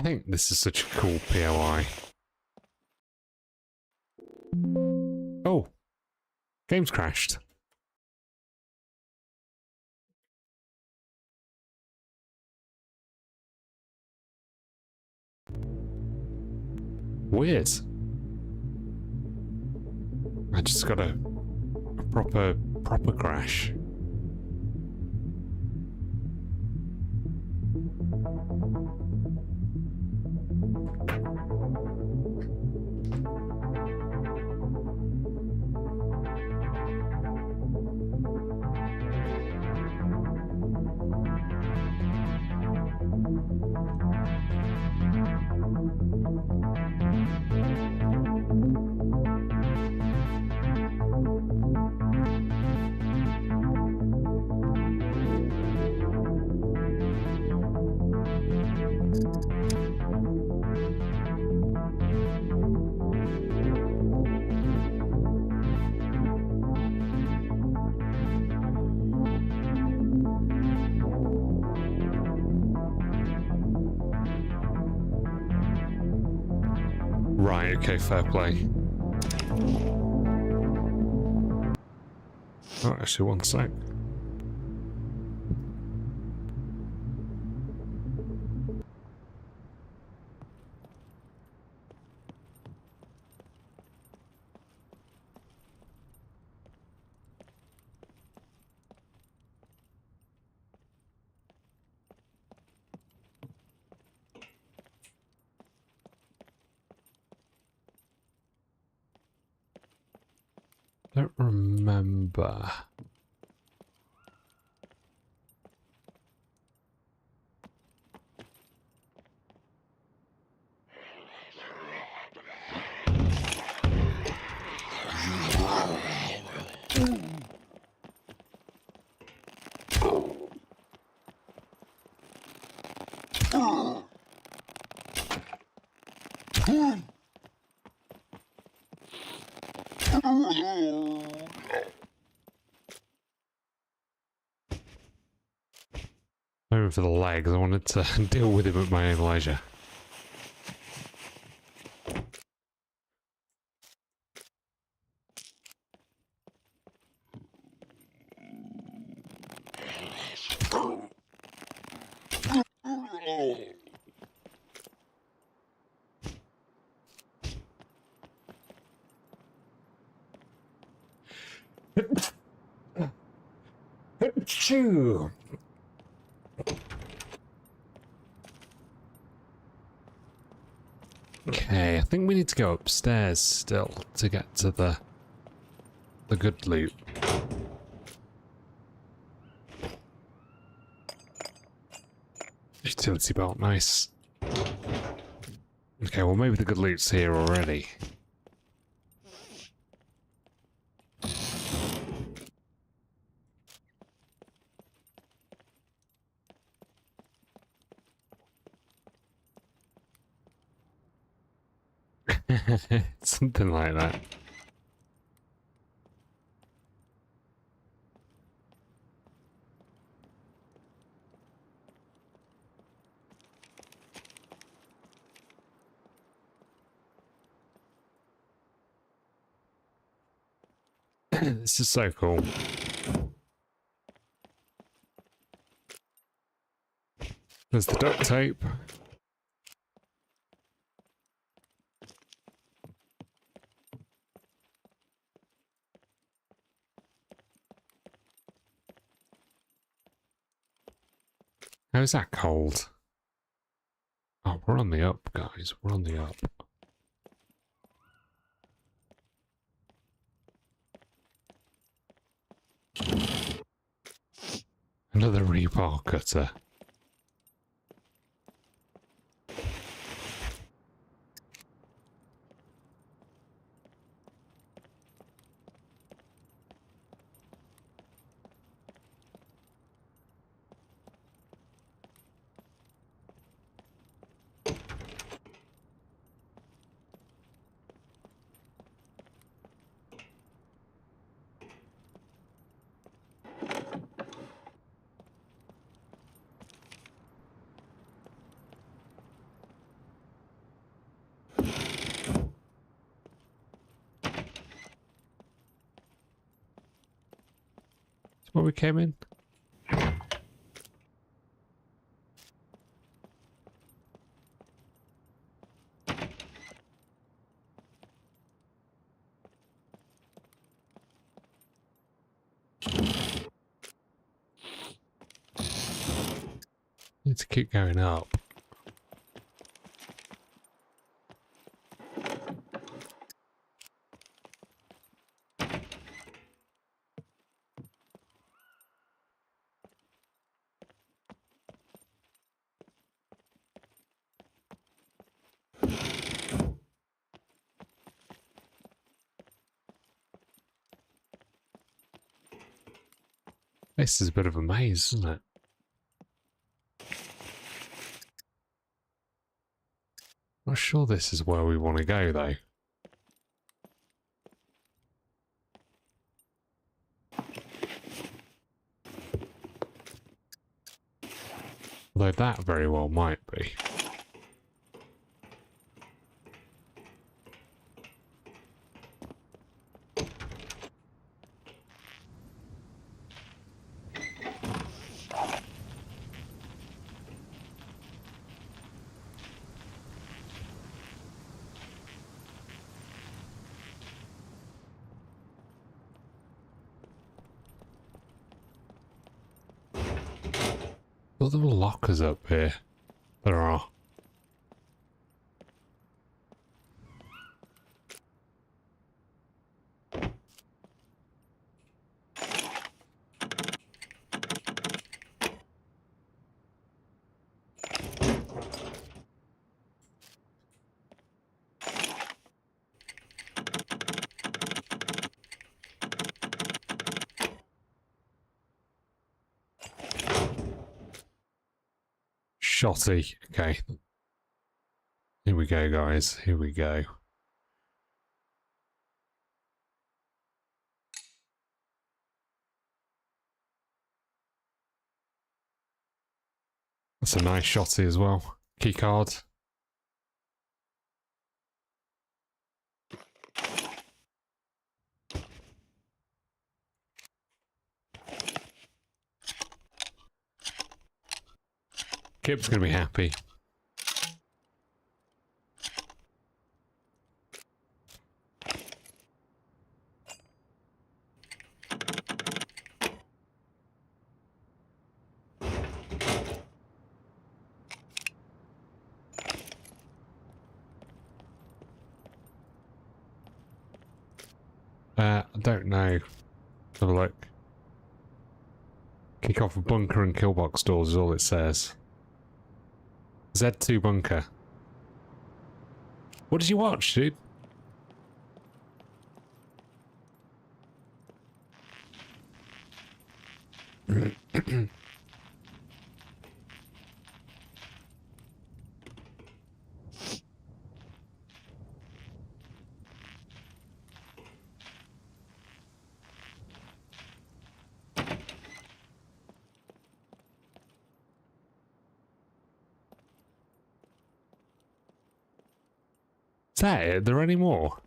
think this is such a cool POI. Oh, game's crashed. Weird. I just got a proper crash. Right, okay, fair play. Oh, actually, one sec. Don't remember. Over for the legs. I wanted to deal with him at my own leisure. Achoo! Okay, I think we need to go upstairs still to get to the good loot. Utility belt, nice. Okay, well maybe the good loot's here already. Something like that. This is so cool. There's the duct tape. How's that cold? Oh, we're on the up, guys. We're on the up. Another rebar cutter. where we came in? Need to keep going up. This is a bit of a maze, isn't it? Not sure this is where we want to go, though. Although that very well might be. What are the lockers up here? There are. Shotty. Okay. Here we go, guys. Here we go. That's a nice shotty as well. Key card. Kip's gonna be happy. I don't know. Have a look. Kick off a bunker and kill box doors is all it says. Z2 bunker. What did you watch, dude? Is that it? Are there any more?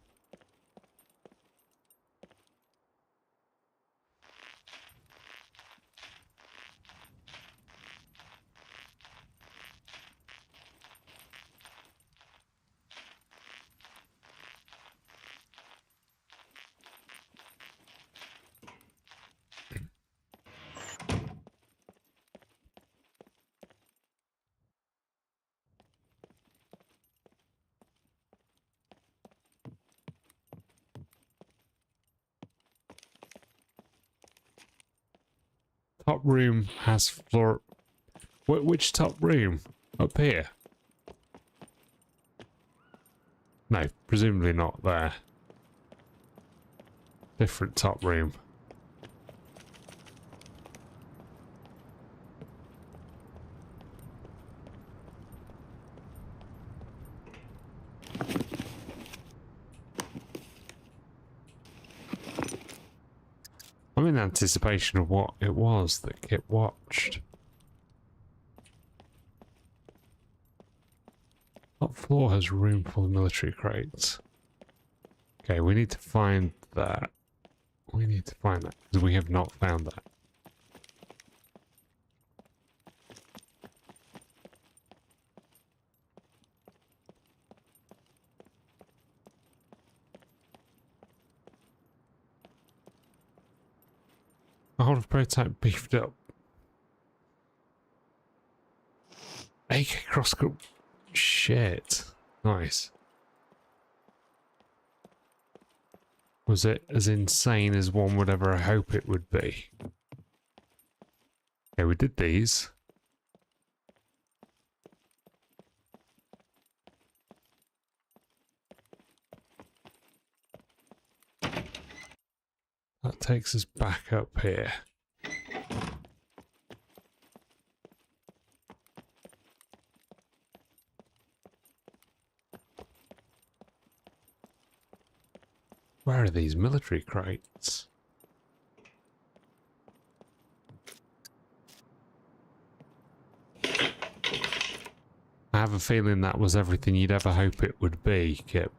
Top room has floor... Which top room? Up here? No, presumably not there. Different top room. I'm in anticipation of what it was that Kit watched. Top floor has room full of military crates. Okay, we need to find that. We need to find that because we have not found that. A whole prototype beefed up. AK crosscut. Shit. Nice. Was it as insane as one would ever hope it would be? Okay, we did these. That takes us back up here. Where are these military crates? I have a feeling that was everything you'd ever hope it would be, Kip.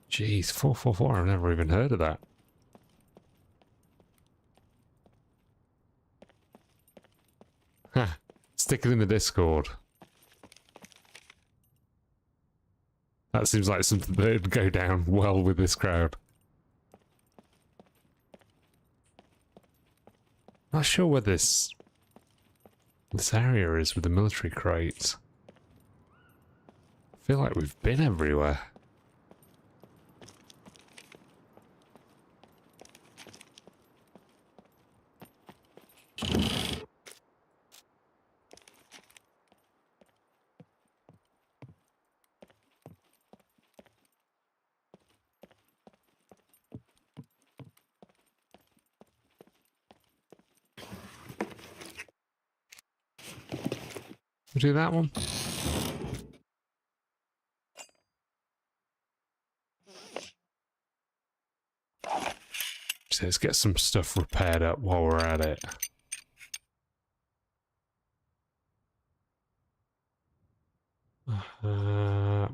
Jeez, 444, I've never even heard of that. Ha! Stick it in the Discord. That seems like something that would go down well with this crowd. Not sure where this area is with the military crates. I feel like we've been everywhere. We'll do that one. So let's get some stuff repaired up while we're at it.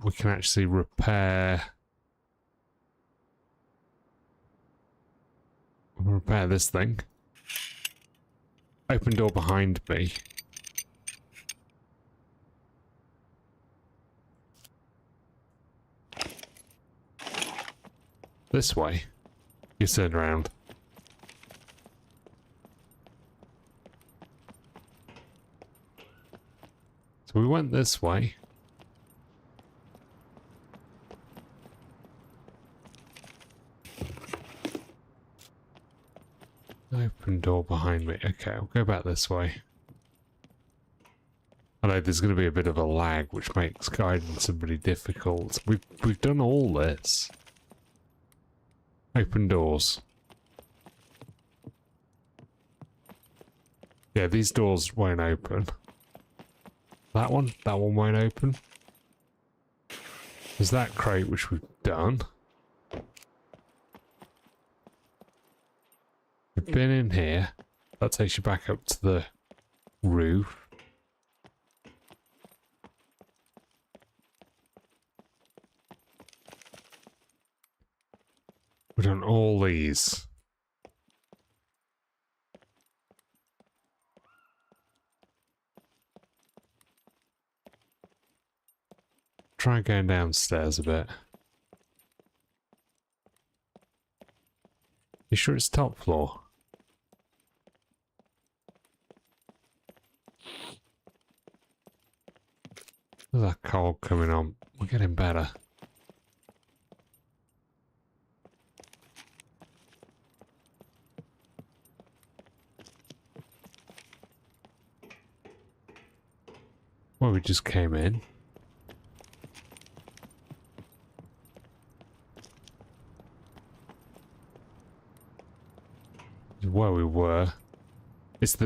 We can actually repair this thing. Open door behind me. This way. You turn around. So we went this way. Open door behind me. Okay, I'll go back this way. I know there's going to be a bit of a lag, which makes guiding somebody difficult. We've done all this. Open doors. Yeah, these doors won't open. That one won't open. There's that crate which we've done. We've been in here. That takes you back up to the roof. We've done all these. Try going downstairs a bit. You sure it's top floor? There's that cold coming on. We're getting better. Well, we just came in. Where we were. It's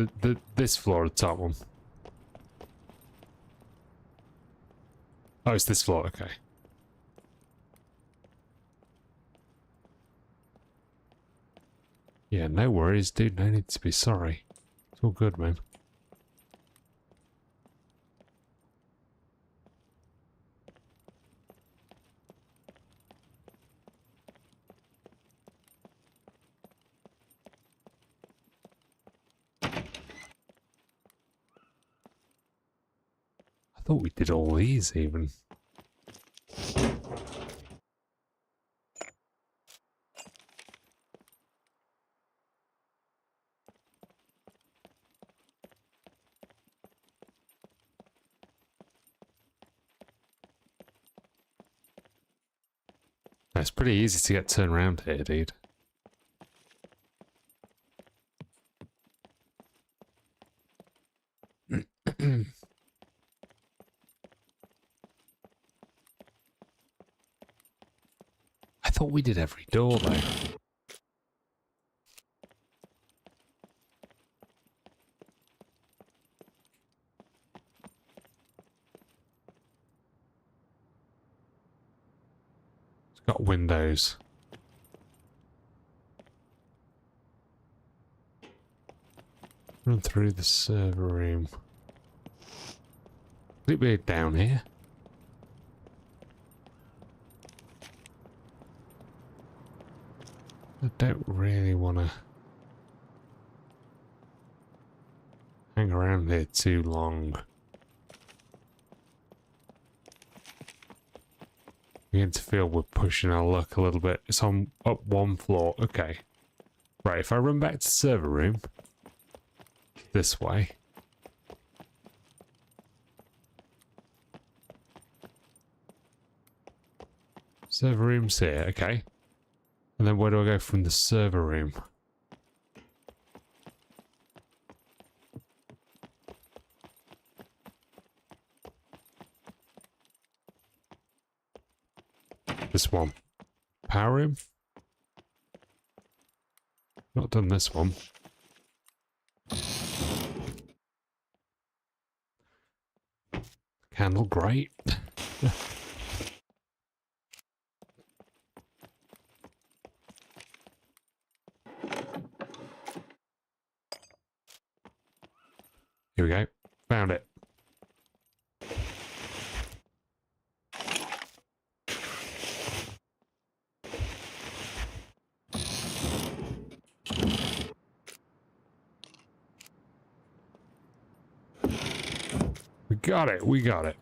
this floor, the top one. Oh, it's this floor, okay. Yeah, no worries, dude. No need to be sorry. It's all good, man. thought we did all these even. It's pretty easy to get turned around here, dude. I thought we did every door, though. It's got windows. Run through the server room. Could it be down here? I don't really want to hang around here too long. Begin to feel we're pushing our luck a little bit. It's on up one floor. Okay. Right, if I run back to server room this way. Server room's here, okay. And then where do I go from the server room? This one. Power room? Not done this one. Candle, great. Here we go. Found it. We got it. We got it.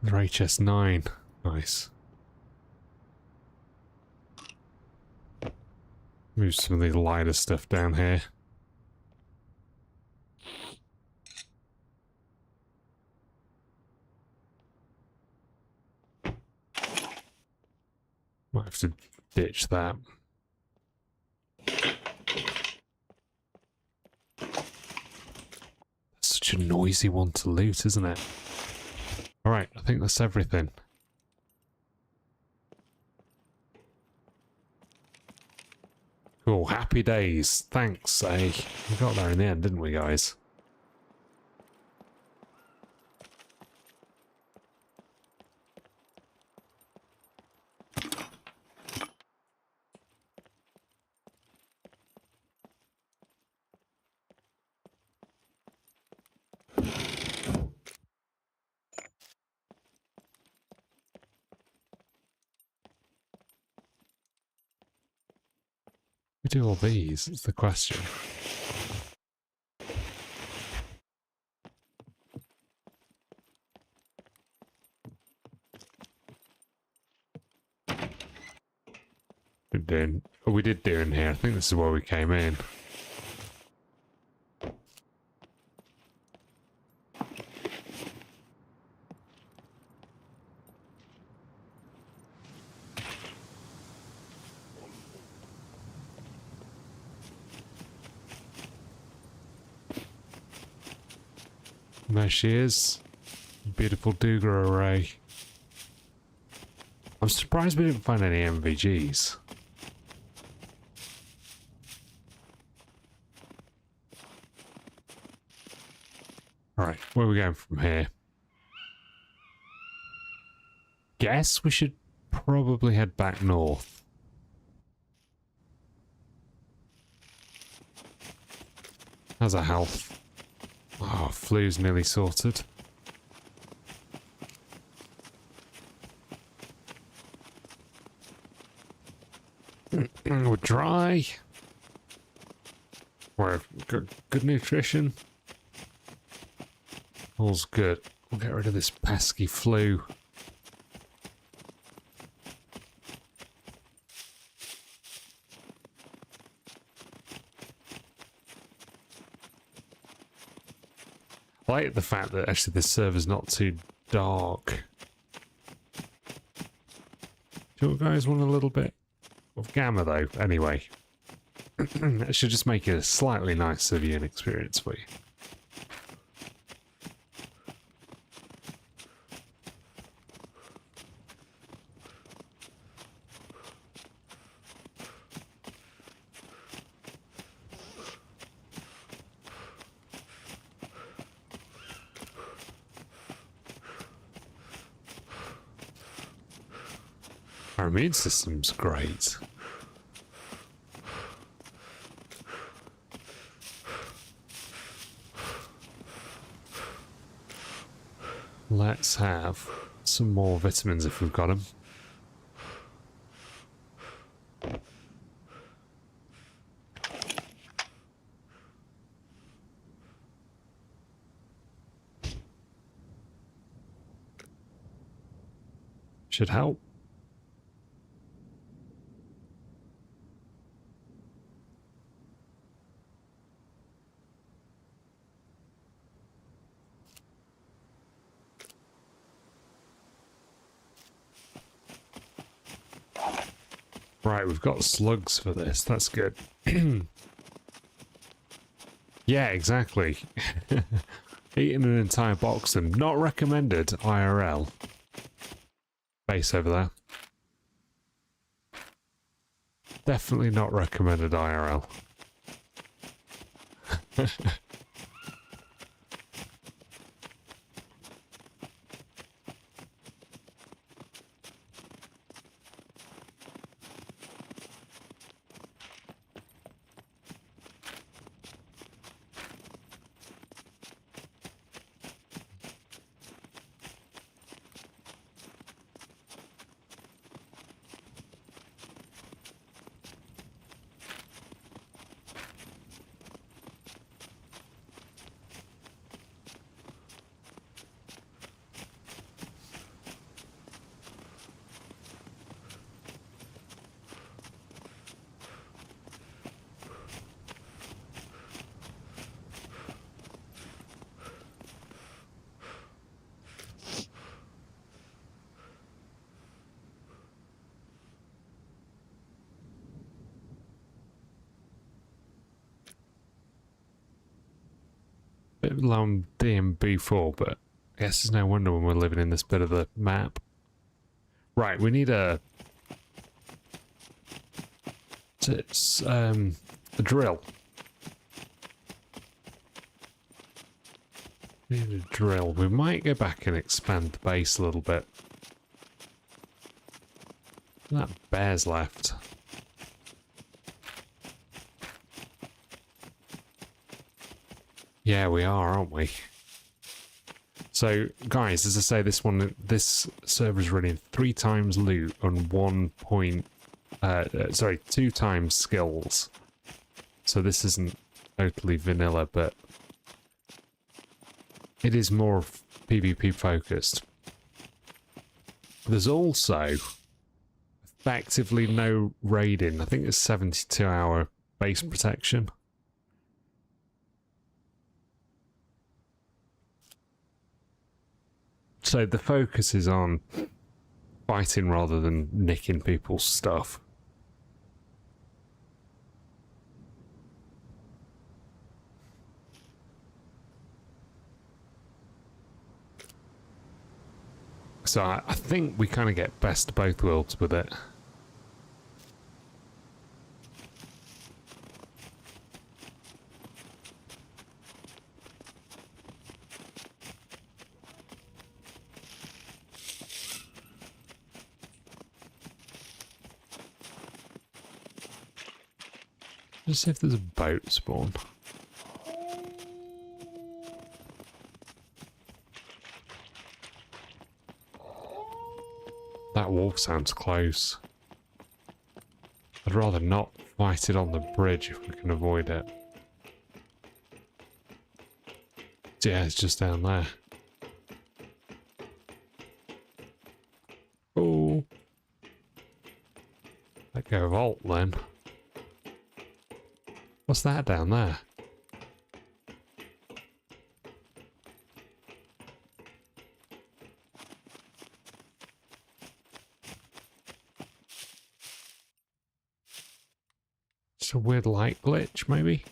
Under HS9. Nice. Move some of the lighter stuff down here. Might have to ditch that. That's such a noisy one to loot, isn't it? Alright, I think that's everything. Cool, happy days. Thanks, eh? We got there in the end, didn't we, guys? We do all these, is the question. We did do in here. I think this is where we came in. And there she is. Beautiful Duga array. I'm surprised we didn't find any MVGs. Alright, where are we going from here? Guess we should probably head back north. How's our health? Oh, flu's nearly sorted. We're dry. We're good nutrition. All's good. We'll get rid of this pesky flu. I like the fact that actually this server's not too dark. Do you guys want a little bit of gamma though? Anyway, that should just make it a slightly nicer viewing experience for you. Our immune system's great. Let's have some more vitamins if we've got them. Should help. Right, we've got slugs for this. That's good. Yeah, exactly. Eating an entire box of them. Not recommended IRL. Base over there. Definitely not recommended IRL. Bit low on DMB4, but I guess there's no wonder when we're living in this bit of the map. Right, we need a drill. We need a drill. We might go back and expand the base a little bit. That bear's left. Yeah, we are, aren't we? So, guys, as I say, this server is running 3 times loot on 2 times skills. So this isn't totally vanilla, but it is more PvP focused. There's also effectively no raiding. I think it's 72-hour base protection. So the focus is on fighting rather than nicking people's stuff. So I think we kind of get best of both worlds with it. Just see if there's a boat spawn. That wolf sounds close. I'd rather not fight it on the bridge if we can avoid it. Yeah, it's just down there. Oh. Let go of Alt then. What's that down there? It's a weird light glitch, maybe?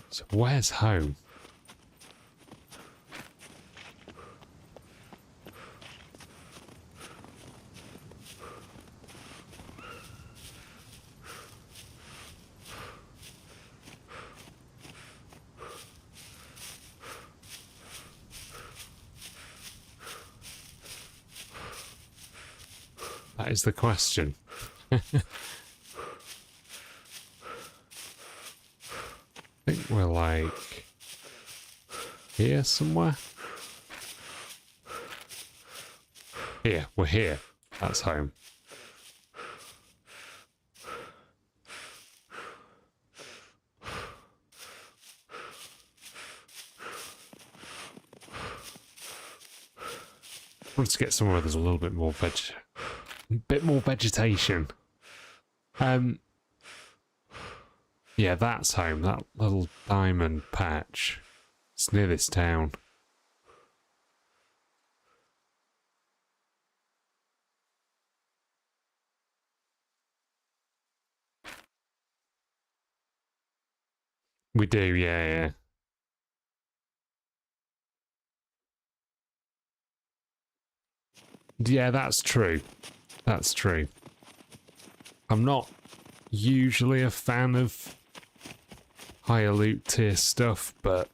So where's home? That is the question. I think we're like here somewhere. Here, we're here. That's home. Let's get somewhere there's a little bit more vegetation. Yeah, that's home. That little diamond patch. It's near this town. We do, yeah. Yeah, that's true. That's true. I'm not usually a fan of higher loot tier stuff, but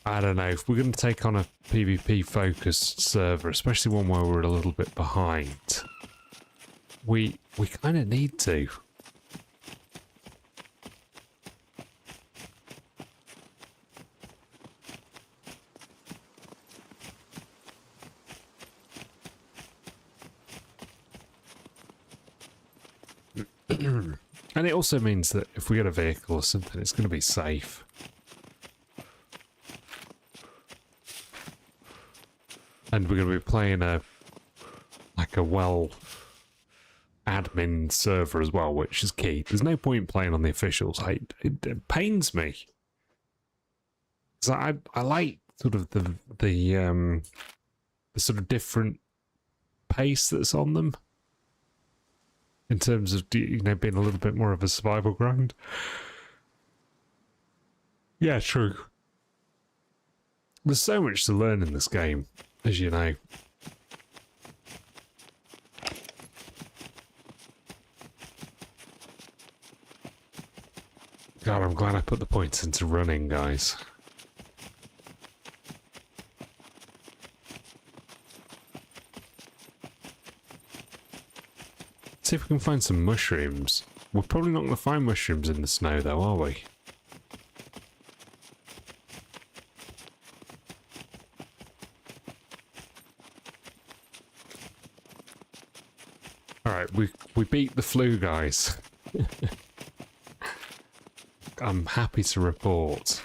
I don't know. If we're going to take on a PvP focused server, especially one where we're a little bit behind, we kind of need to. And it also means that if we get a vehicle or something, it's going to be safe. And we're going to be playing a well admin server as well, which is key. There's no point playing on the officials. It pains me. Because I like sort of the sort of different pace that's on them. In terms of, you know, being a little bit more of a survival grind. Yeah, true. There's so much to learn in this game, as you know. God, I'm glad I put the points into running, guys. See if we can find some mushrooms. We're probably not going to find mushrooms in the snow, though, are we? Alright, we beat the flu, guys. I'm happy to report.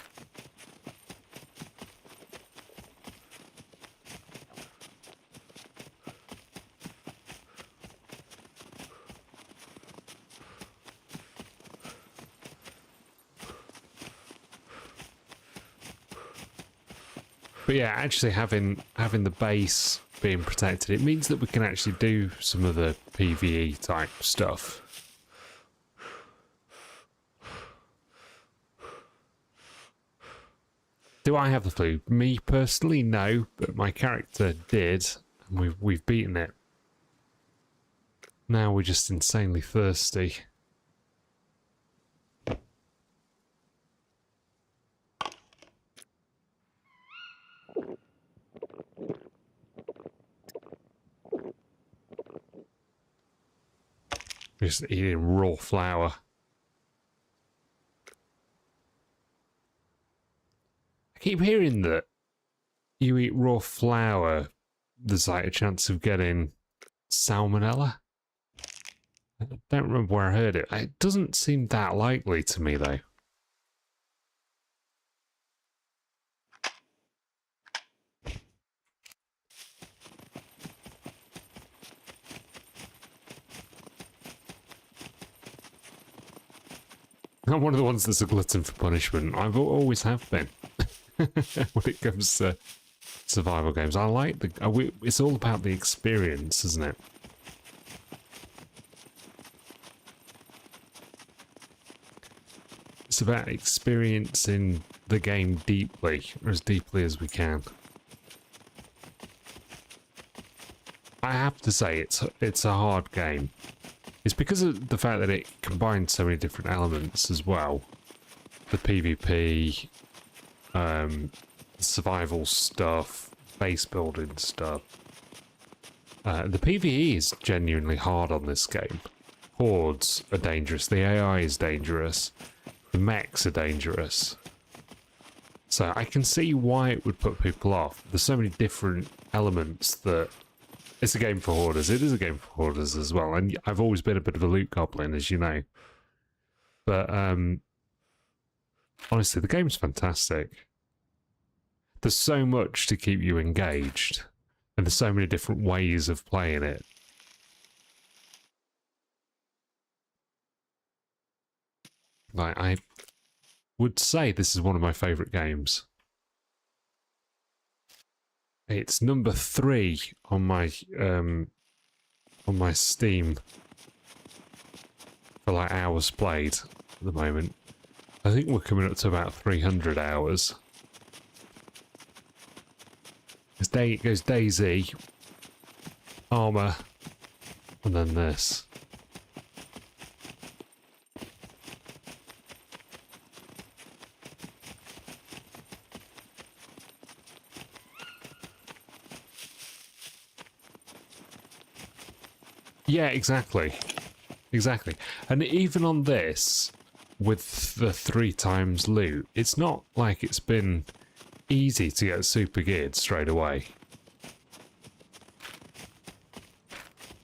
But yeah, actually having the base being protected, it means that we can actually do some of the PvE type stuff. Do I have the flu? Me personally, no, but my character did, and we've beaten it. Now we're just insanely thirsty. Just eating raw flour. I keep hearing that you eat raw flour there's like a chance of getting salmonella. I don't remember where I heard it. It doesn't seem that likely to me, though. I'm one of the ones that's a glutton for punishment. I've always have been. When it comes to survival games, I like the. It's all about the experience, isn't it? It's about experiencing the game deeply, or as deeply as we can. I have to say, it's a hard game. It's because of the fact that it combines so many different elements as well. The PvP, survival stuff, base building stuff. The PvE is genuinely hard on this game. Hordes are dangerous, the AI is dangerous, the mechs are dangerous. So I can see why it would put people off. There's so many different elements that... It's a game for hoarders. It is a game for hoarders as well. And I've always been a bit of a loot goblin, as you know. But honestly, the game's fantastic. There's so much to keep you engaged. And there's so many different ways of playing it. Like, I would say this is one of my favourite games. It's number 3 on my Steam for like hours played at the moment. I think we're coming up to about 300 hours. It goes Daisy, Armour, and then this. Yeah, exactly. Exactly. And even on this, with the 3 times loot, it's not like it's been easy to get super geared straight away.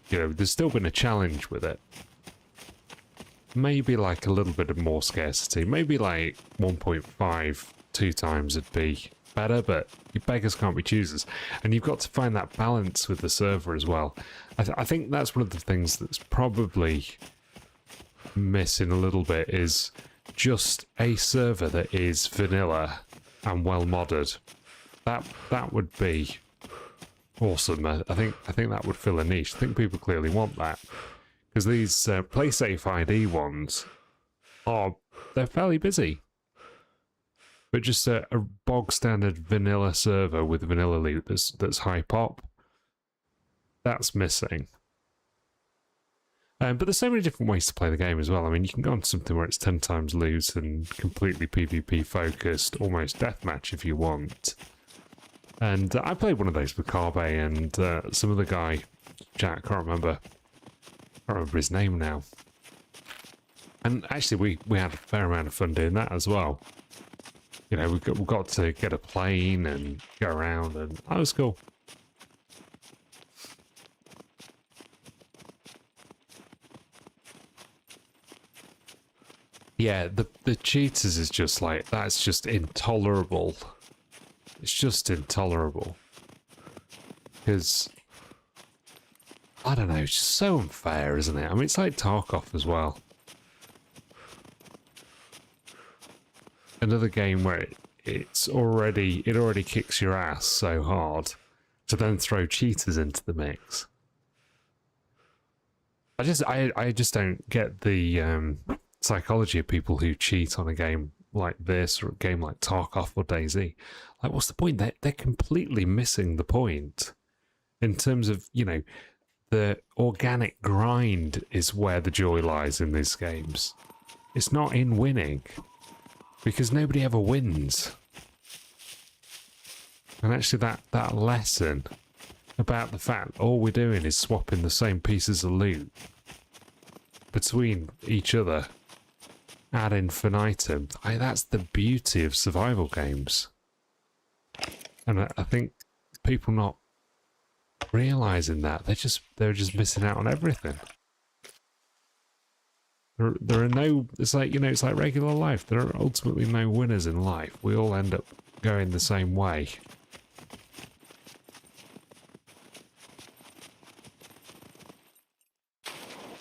You know, there's still been a challenge with it. Maybe like a little bit of more scarcity. Maybe like 1.5, 2 times would be better, but you beggars can't be choosers. And you've got to find that balance with the server as well. I think that's one of the things that's probably missing a little bit, is just a server that is vanilla and well modded. That would be awesome. I think that would fill a niche. I think people clearly want that, because these PlaySafe ID ones they're fairly busy. But just a bog standard vanilla server with vanilla loot that's high pop, that's missing. But there's so many different ways to play the game as well. I mean, you can go on to something where it's 10 times loot and completely PvP focused, almost deathmatch if you want. And I played one of those with Carbe and some other guy, Jack, I can't remember his name now. And actually we had a fair amount of fun doing that as well. You know, we got to get a plane and go around, and that was cool. Yeah, the cheaters is just like, that's just intolerable. It's just intolerable. Because, I don't know, it's just so unfair, isn't it? I mean, it's like Tarkov as well. Another game where it already kicks your ass so hard to then throw cheaters into the mix. I just don't get the psychology of people who cheat on a game like this or a game like Tarkov or DayZ. Like, what's the point? They're completely missing the point in terms of, you know, the organic grind is where the joy lies in these games. It's not in winning. Because nobody ever wins. And actually that lesson about the fact all we're doing is swapping the same pieces of loot between each other ad infinitum. That's the beauty of survival games. And I think people not realizing that they're just missing out on everything. There are no, it's like, you know, it's like regular life. There are ultimately no winners in life. We all end up going the same way.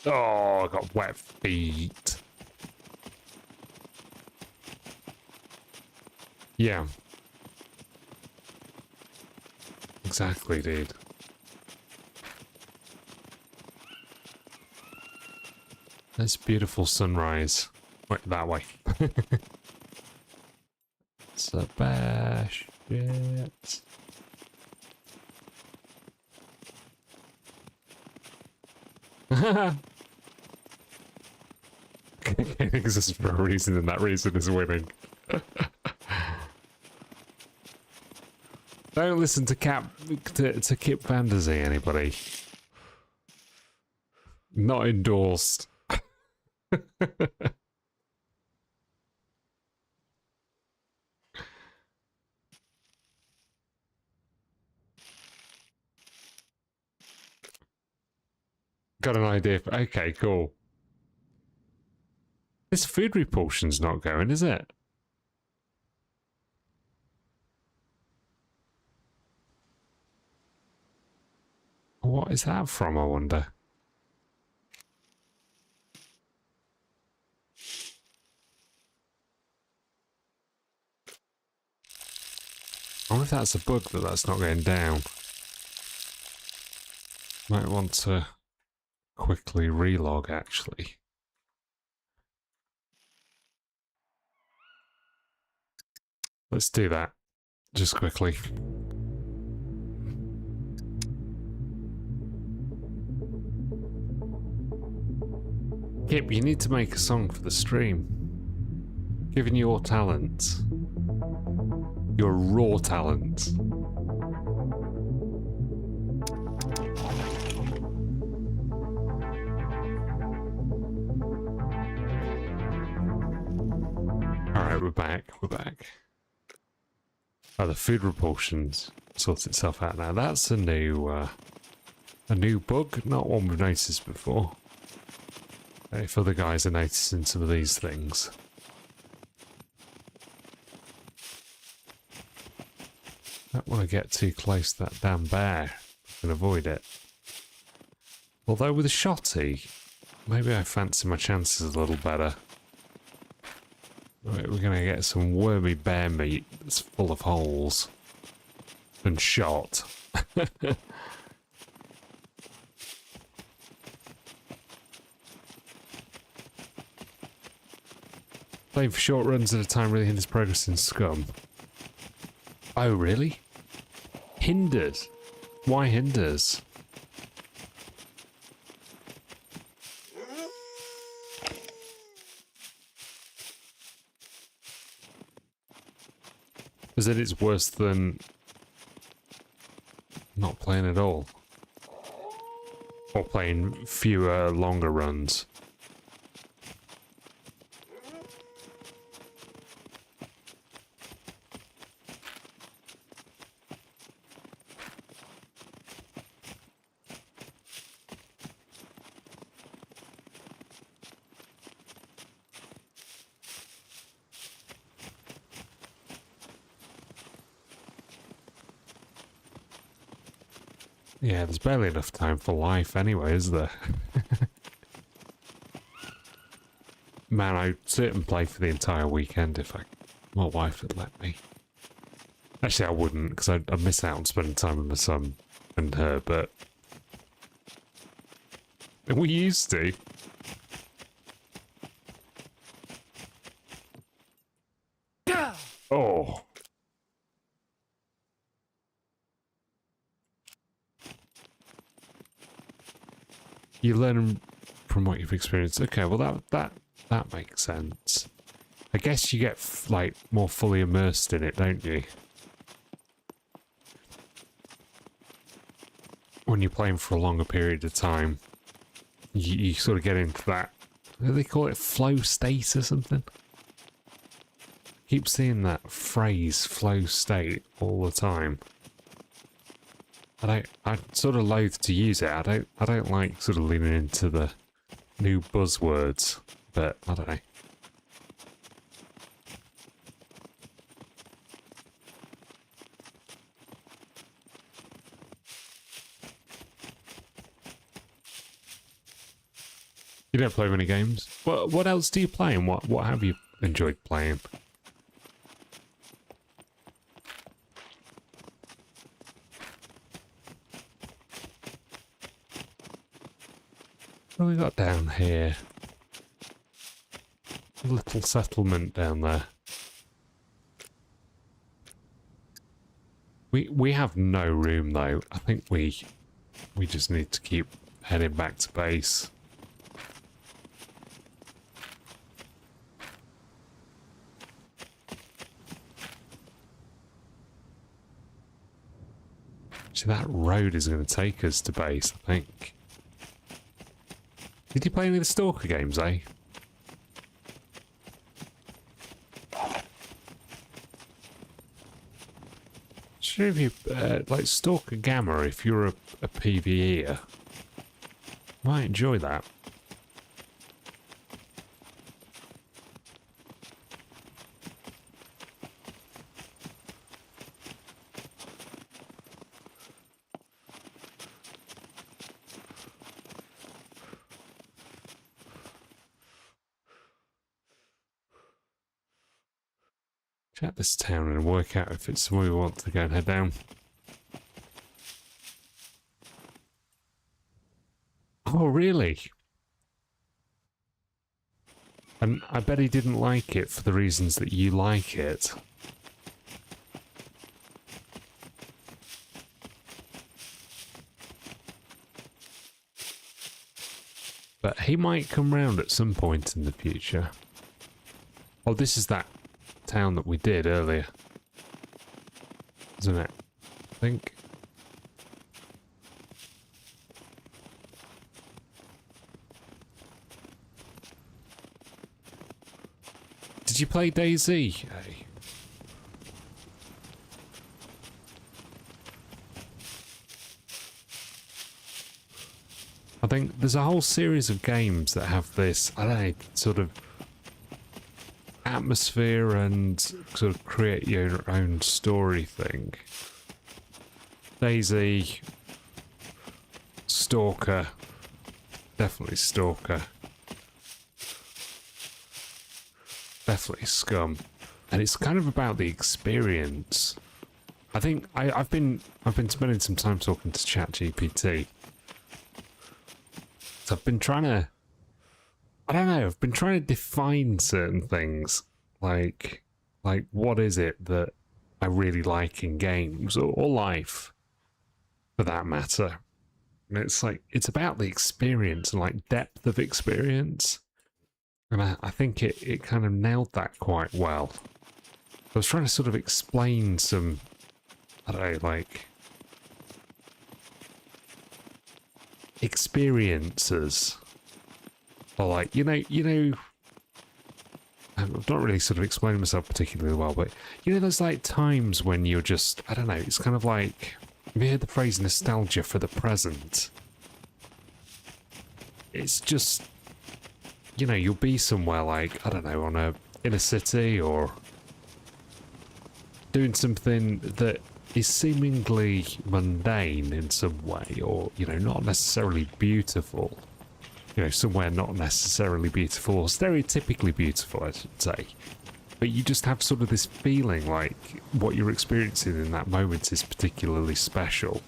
Oh, I got wet feet. Yeah. Exactly, dude. That's beautiful sunrise. Wait, that way. Sebastian. It exists for a reason, and that reason is winning. Don't listen to Kip Van Der Zee, anybody. Not endorsed. Got an idea. Okay, cool. This food repulsion's not going, is it? What is that from, I wonder? I wonder if that's a bug that's not going down. Might want to quickly relog, actually. Let's do that. Just quickly. Kip, you need to make a song for the stream. Given your talent. Your raw talent. Alright, we're back. We're back. Oh, the food repulsions sorts itself out now. That's a new bug, not one we've noticed before. If other guys are noticing some of these things. Don't want to get too close to that damn bear. I can avoid it. Although with a shotty, maybe I fancy my chances a little better. Right, we're going to get some wormy bear meat that's full of holes. And shot. Playing for short runs at a time really hinders progress in SCUM. Oh, really? Hindered? Why hinders? Is that it's worse than not playing at all? Or playing fewer, longer runs? Yeah, there's barely enough time for life anyway, is there? Man, I'd sit and play for the entire weekend if my wife had let me. Actually, I wouldn't, because I'd miss out on spending time with my son and her, but... we used to. Oh. You learn from what you've experienced. Okay, well that makes sense. I guess you get like more fully immersed in it, don't you? When you're playing for a longer period of time, you sort of get into that. What do they call it? Flow state or something? Keep seeing that phrase, flow state, all the time. I sort of loathe to use it. I don't like sort of leaning into the new buzzwords, but I don't know. You don't play many games. What else do you play, and what have you enjoyed playing? What have we got down here? A little settlement down there. We have no room though. I think we just need to keep heading back to base. So that road is going to take us to base, I think. Did you play any of the Stalker games, eh? Sure, if you like Stalker Gamma, if you're a PvEer, might enjoy that. Check this town and work out if it's somewhere we want to go and head down. Oh, really? And I bet he didn't like it for the reasons that you like it. But he might come round at some point in the future. Oh, this is that town that we did earlier, isn't it? I think. Did you play DayZ? Hey. I think there's a whole series of games that have this, I don't know, sort of atmosphere and sort of create your own story thing. DayZ, Stalker, definitely Stalker, definitely SCUM, and it's kind of about the experience. I think I've been spending some time talking to ChatGPT. So I've been trying to, I don't know, I've been trying to define certain things, like what is it that I really like in games, or life, for that matter. And it's like, it's about the experience and like depth of experience. And I think it kind of nailed that quite well. I was trying to sort of explain some, I don't know, like experiences. Or like, you know, I'm not really sort of explaining myself particularly well, but you know, there's like times when you're just, I don't know, it's kind of like, have you heard the phrase nostalgia for the present? It's just, you know, you'll be somewhere like, I don't know, in a city or doing something that is seemingly mundane in some way, or, you know, not necessarily beautiful. You know, somewhere not necessarily beautiful, or stereotypically beautiful, I should say. But you just have sort of this feeling like what you're experiencing in that moment is particularly special.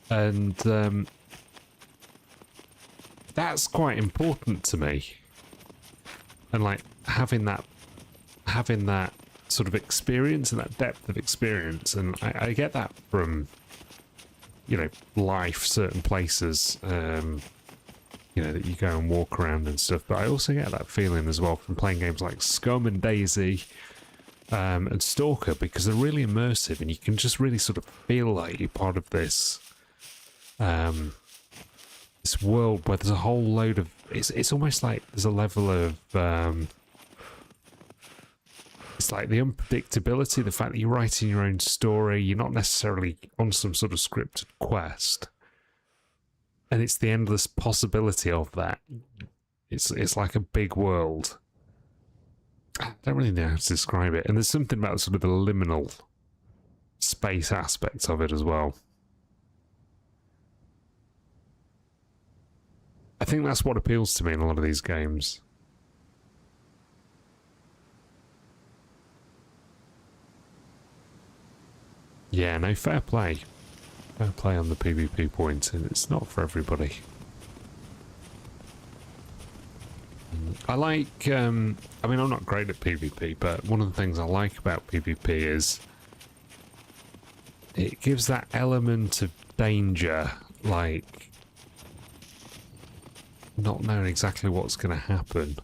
And that's quite important to me. And like having that sort of experience and that depth of experience, and I get that from, you know, life, certain places, you know, that you go and walk around and stuff, but I also get that feeling as well from playing games like SCUM and DayZ and Stalker, because they're really immersive and you can just really sort of feel like you're part of this this world where there's a whole load of, it's almost like there's a level of It's like the unpredictability, the fact that you're writing your own story, you're not necessarily on some sort of scripted quest. And it's the endless possibility of that. It's like a big world. I don't really know how to describe it. And there's something about sort of the liminal space aspect of it as well. I think that's what appeals to me in a lot of these games. Yeah, no, fair play. Fair play on the PvP point, and it's not for everybody. I like, I mean, I'm not great at PvP, but one of the things I like about PvP is it gives that element of danger, like not knowing exactly what's going to happen.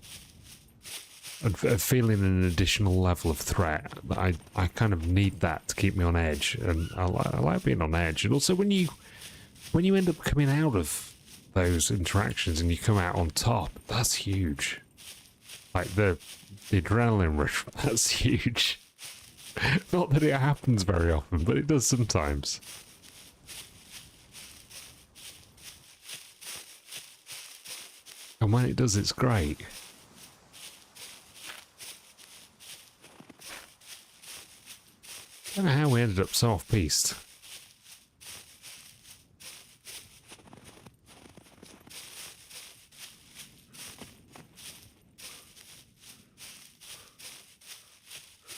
And feeling an additional level of threat. I kind of need that to keep me on edge, and I like being on edge. And also when you end up coming out of those interactions and you come out on top, that's huge. Like the adrenaline rush, that's huge. Not that it happens very often, but it does sometimes. And when it does, it's great. I don't know how we ended up so off-piste.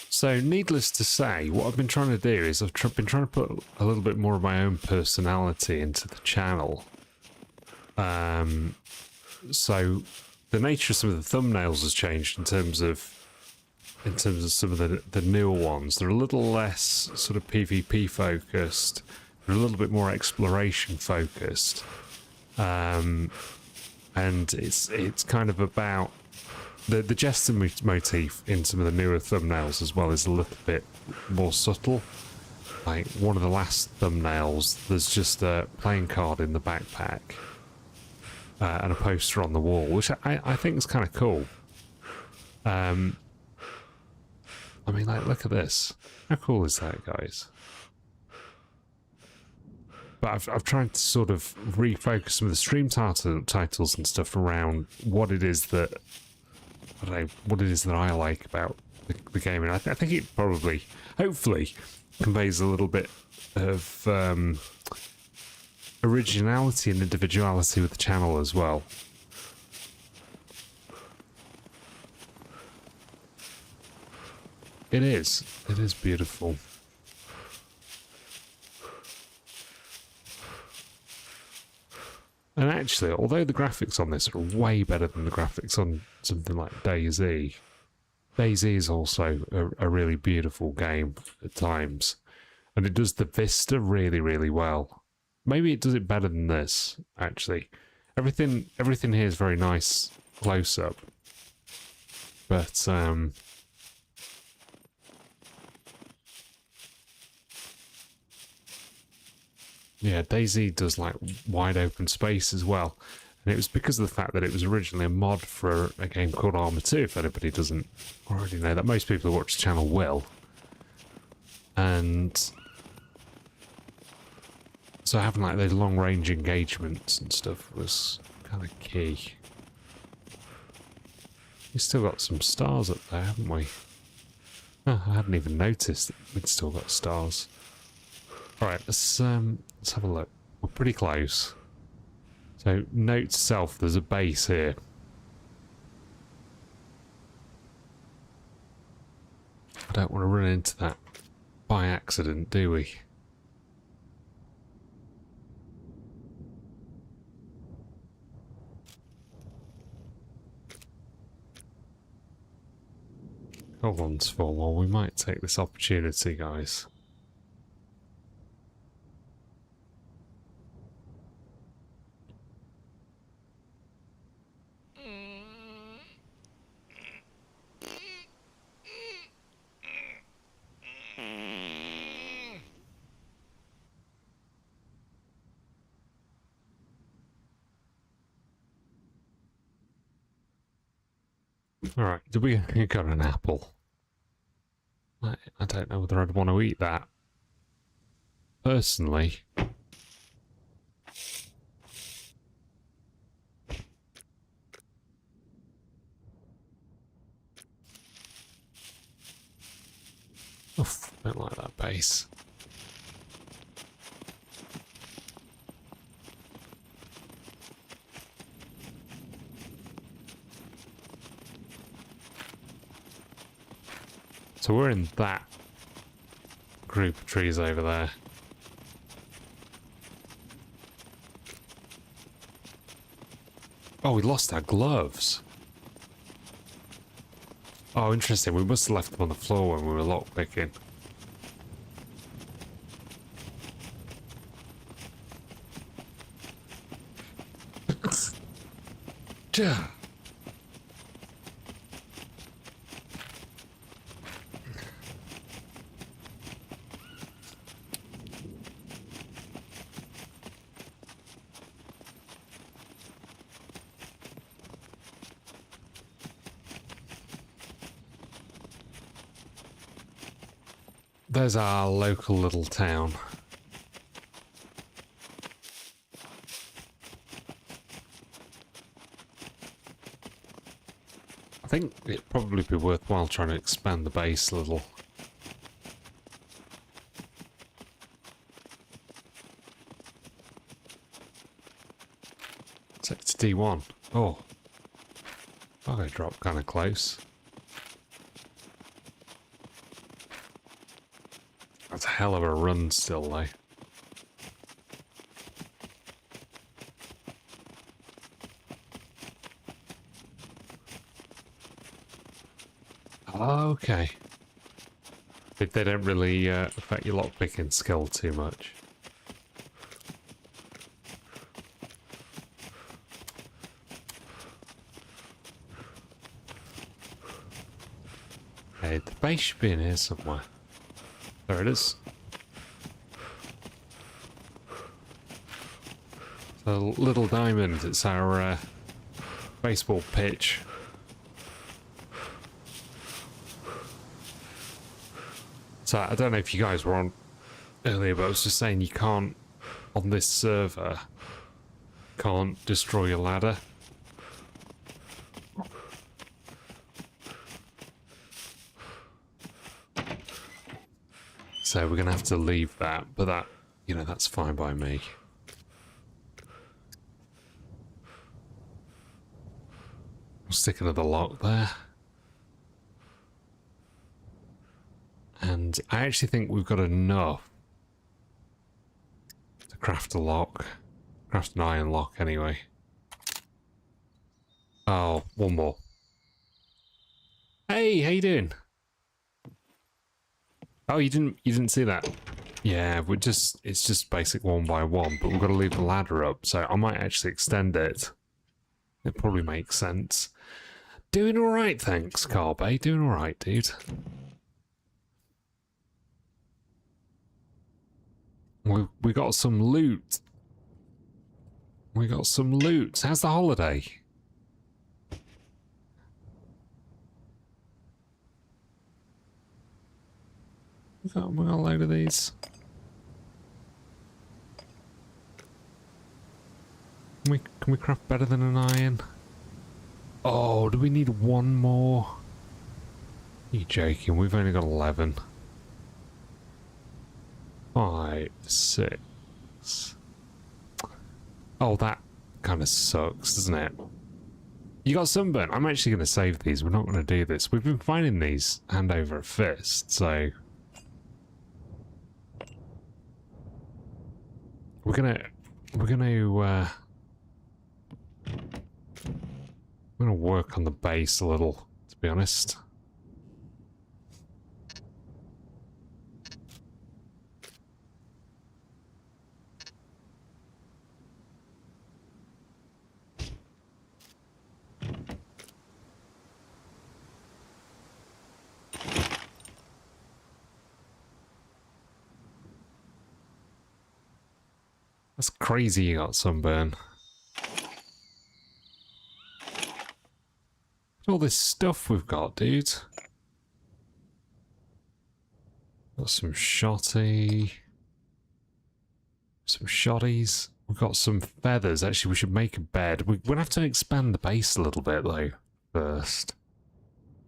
So, needless to say, what I've been trying to do is I've been trying to put a little bit more of my own personality into the channel. So, the nature of some of the thumbnails has changed in terms of some of the newer ones. They're a little less sort of PvP focused. They're a little bit more exploration focused. And it's kind of about the Jester motif in some of the newer thumbnails as well is a little bit more subtle. Like one of the last thumbnails, there's just a playing card in the backpack and a poster on the wall, which I think is kind of cool. I mean, like, look at this. How cool is that, guys? But I've tried to sort of refocus some of the stream titles and stuff around what it is that I like about the game, and I think it probably, hopefully, conveys a little bit of originality and individuality with the channel as well. It is beautiful. And actually, although the graphics on this are way better than the graphics on something like DayZ, DayZ is also a really beautiful game at times. And it does the vista really, really well. Maybe it does it better than this, actually. Everything here is very nice close-up. But, yeah, DayZ does like wide open space as well. And it was because of the fact that it was originally a mod for a game called Arma 2, if anybody doesn't already know that. Most people who watch the channel will. And so having like those long range engagements and stuff was kind of key. We've still got some stars up there, haven't we? Oh, I hadn't even noticed that we'd still got stars. Alright, let's have a look. We're pretty close. So, note to self, there's a base here. I don't want to run into that by accident, do we? Hold on, for well, we might take this opportunity, guys. Alright, did we got an apple? I don't know whether I'd want to eat that. Personally. Oof, don't like that base. So we're in that group of trees over there. Oh, we lost our gloves. Oh, interesting. We must have left them on the floor when we were lockpicking. Duh. There's our local little town. I think it'd probably be worthwhile trying to expand the base a little. Sector D1. Oh. I dropped kind of close. That's a hell of a run still, though. Okay. They don't really affect your lockpicking skill too much. Hey, the base should be in here somewhere. There it is. So, Little Diamond, it's our baseball pitch. So, I don't know if you guys were on earlier, but I was just saying you can't, on this server, can't destroy your ladder. So we're going to have to leave that, but that, you know, that's fine by me. We'll stick another lock there. And I actually think we've got enough to craft a lock. Craft an iron lock anyway. Oh, one more. Hey, how you doing? Oh, you didn't see that? Yeah, it's just basic 1 by 1, but we've got to leave the ladder up, so I might actually extend it. It probably makes sense. Doing alright, thanks, Carbe. Doing alright, dude. We got some loot. We got some loot. How's the holiday? We got a load of these. Can we craft better than an iron? Oh, do we need one more? Are you joking? We've only got 11. 5, 6. Oh, that kind of sucks, doesn't it? You got sunburn. I'm actually going to save these. We're not going to do this. We've been finding these hand over fist, so we're gonna work on the base a little, to be honest. That's crazy you got sunburn. All this stuff we've got, dude. Got some shotty. Some shotties. We've got some feathers. Actually, we should make a bed. We're going to have to expand the base a little bit, though, first.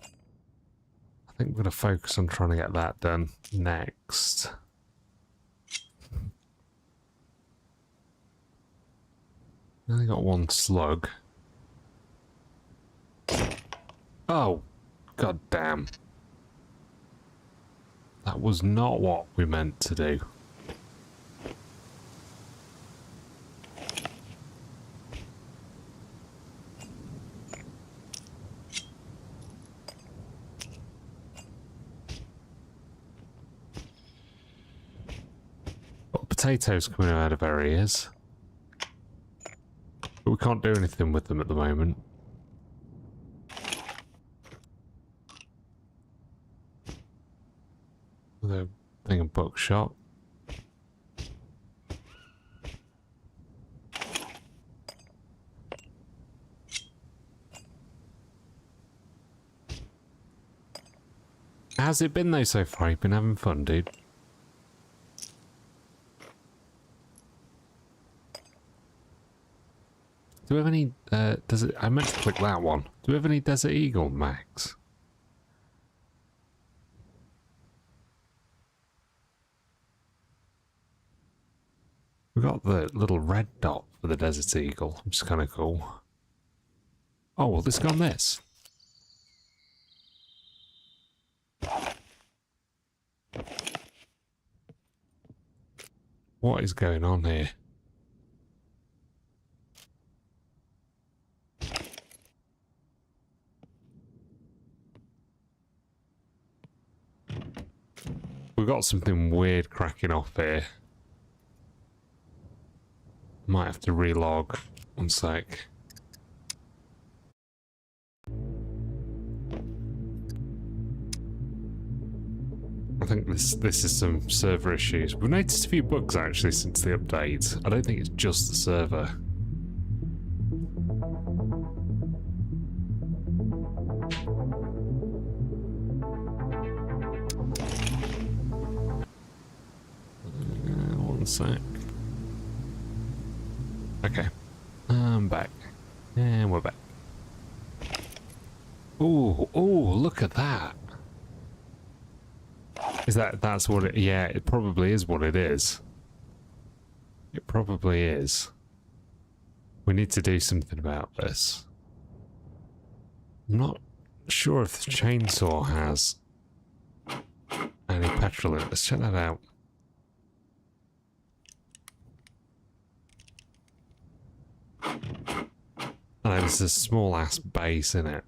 I think we're going to focus on trying to get that done next. Only got one slug. Oh, god damn. That was not what we meant to do. Got potatoes coming out of our ears. But we can't do anything with them at the moment. The thing of buckshot. How's it been though so far? You've been having fun, dude? Do we have any, desert... I meant to click that one. Do we have any Desert Eagle, Max? We got the little red dot for the Desert Eagle, which is kind of cool. Oh, well, this gone this. What is going on here? We've got something weird cracking off here. Might have to relog. One sec. I think this is some server issues. We've noticed a few bugs actually since the update. I don't think it's just the server. One sec. Okay. I'm back. And we're back. Ooh, ooh, look at that. Is that's what it, yeah, it probably is what it is. It probably is. We need to do something about this. I'm not sure if the chainsaw has any petrol in it. Let's check that out. Oh, there's a small ass base in it.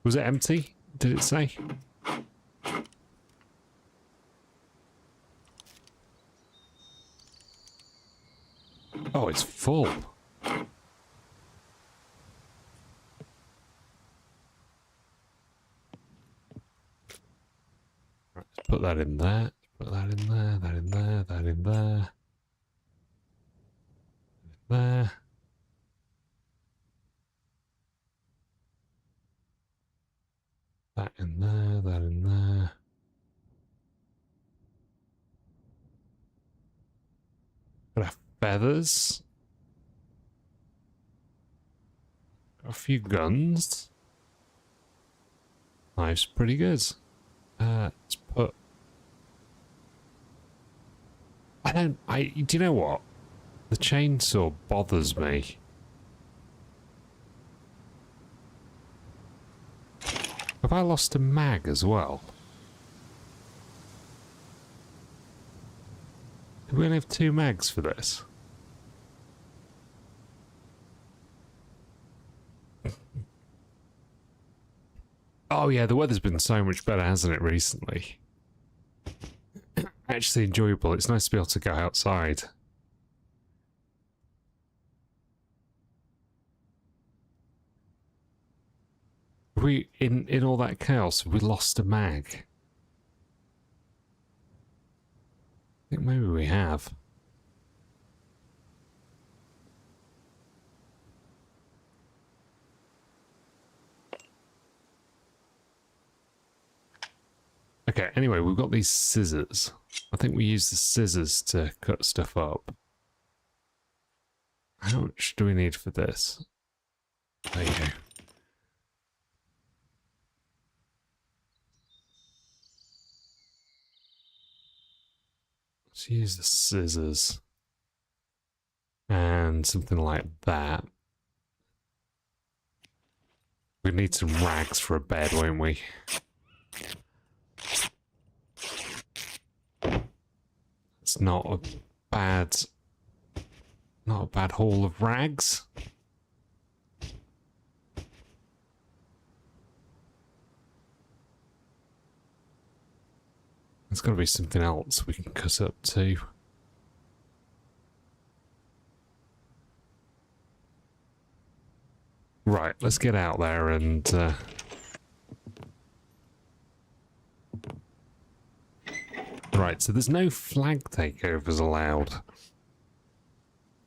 Was it empty? Did it say? Oh, it's full. Right, let's put that in there. Put that in there, that in there, that in there. There. That in there, that in there. Got our feathers. Got a few guns. Life's pretty good. Let's put... do you know what? The chainsaw bothers me. Have I lost a mag as well? Do we only have 2 mags for this? Oh yeah, the weather's been so much better, hasn't it, recently? Actually enjoyable. It's nice to be able to go outside. We, in all that chaos, we lost a mag. I think maybe we have. Okay, anyway, we've got these scissors. I think we use the scissors to cut stuff up. How much do we need for this? There you go. Let's use the scissors. And something like that. We need some rags for a bed, won't we? It's not a bad haul of rags. There's got to be something else we can cut up too. Right, let's get out there and right, so there's no flag takeovers allowed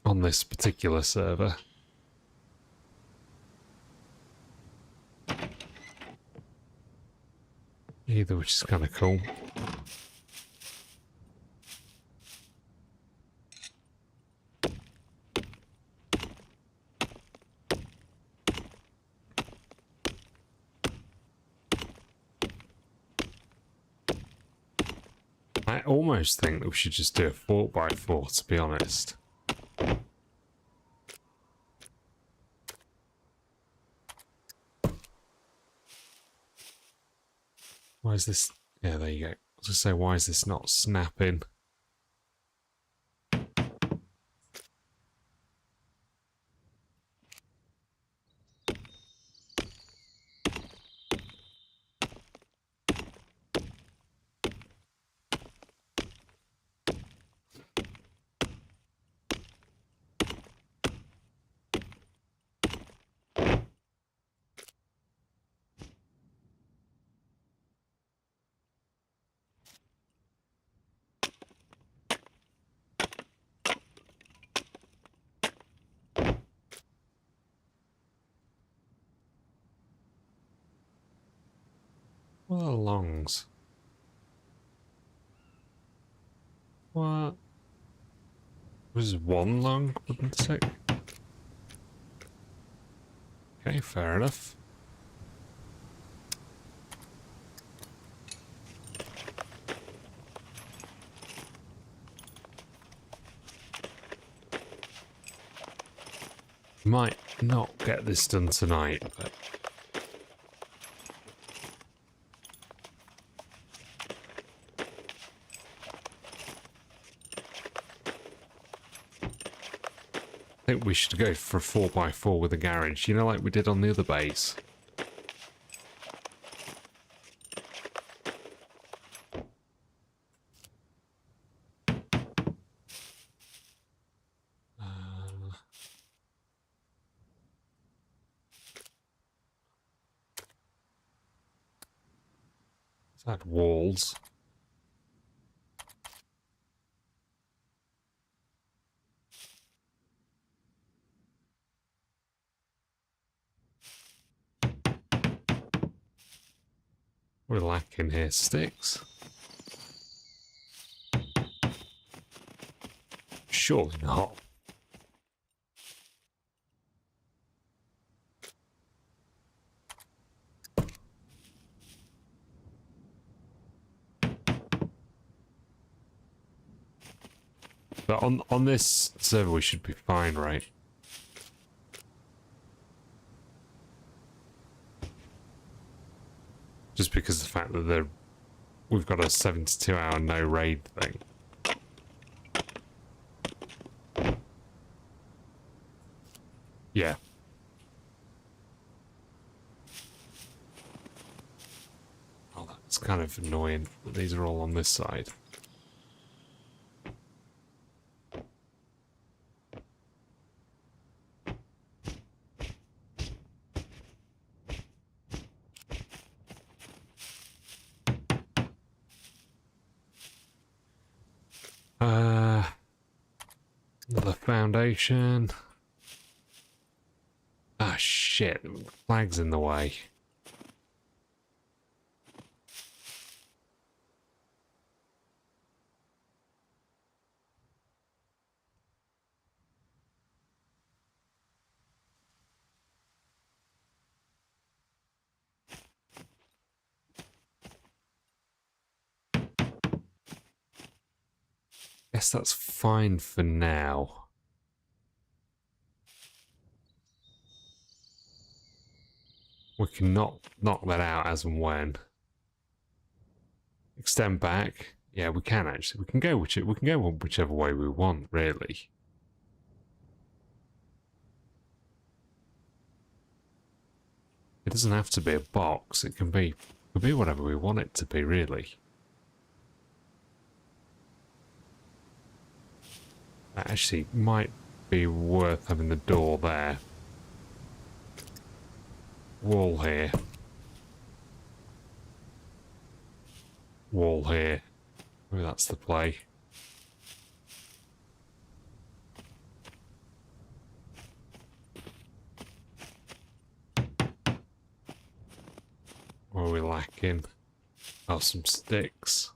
on this particular server. Either, which is kind of cool. I almost think that we should just do a 4x4, to be honest. Why is this? Yeah, there you go. I was just say, why is this not snapping? What are longs? What? Was one long, wouldn't it? Okay, fair enough. Might not get this done tonight, but I think we should go for a 4x4 with a garage, you know, like we did on the other base. Let's add walls. We're lacking here sticks. Surely not. But on this server we should be fine, right? Just because of the fact that we've got a 72-hour no raid thing. Yeah. Oh, that's kind of annoying that these are all on this side. Another foundation. Ah, shit. The flag's in the way. Guess that's fine for now. We can knock that out as and when. Extend back. Yeah, we can actually. We can go whichever way we want, really. It doesn't have to be a box. It can be whatever we want it to be, really. That actually might be worth having the door there. Wall here. Wall here. Maybe that's the play. What are we lacking? Oh, some sticks.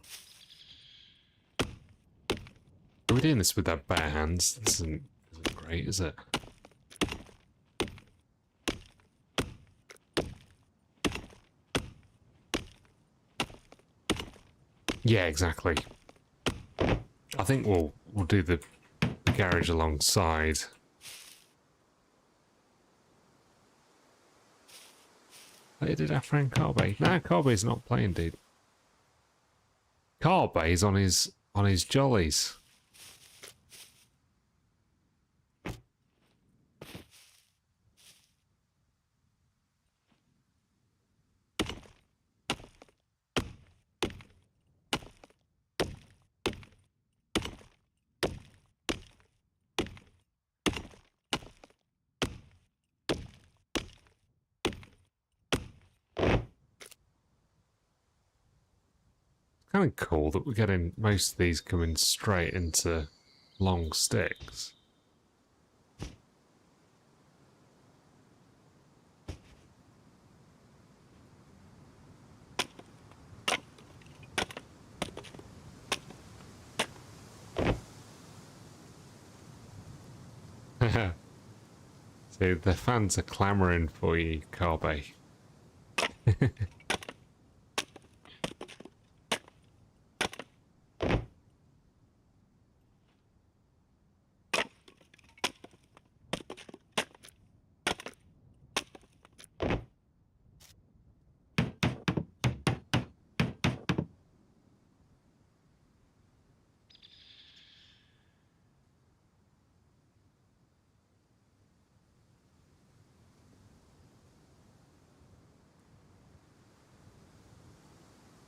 Are we doing this with our bare hands? This isn't great, is it? Yeah, exactly. I think we'll do the garage alongside. They did our friend Carbe. No, Carbe's not playing, dude. Carbe's on his jollies. Kind of cool that we're getting most of these coming straight into long sticks. See, the fans are clamouring for you, Carbe.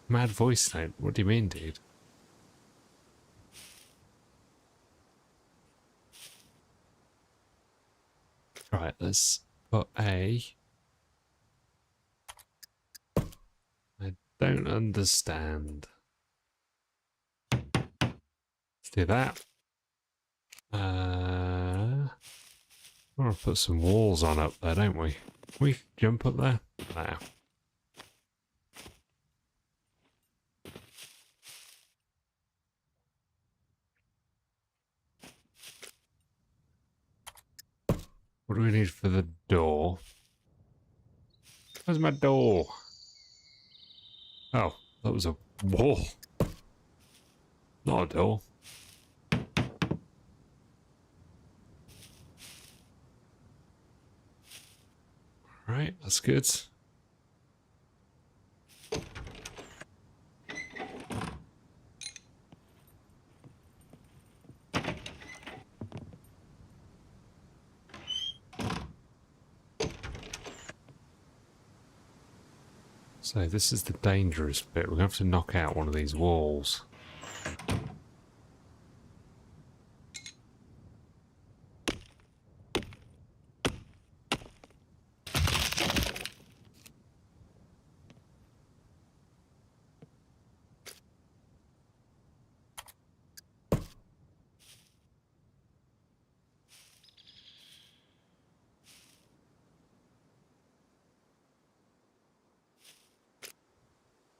Mad voice note? What do you mean, dude? Right, let's put a... I don't understand. Let's do that. We want to put some walls on up there, don't we? Can we jump up there? No. What do we need for the door? Where's my door? Oh, that was a wall. Not a door. Right, that's good. So this is the dangerous bit. We're going to have to knock out one of these walls.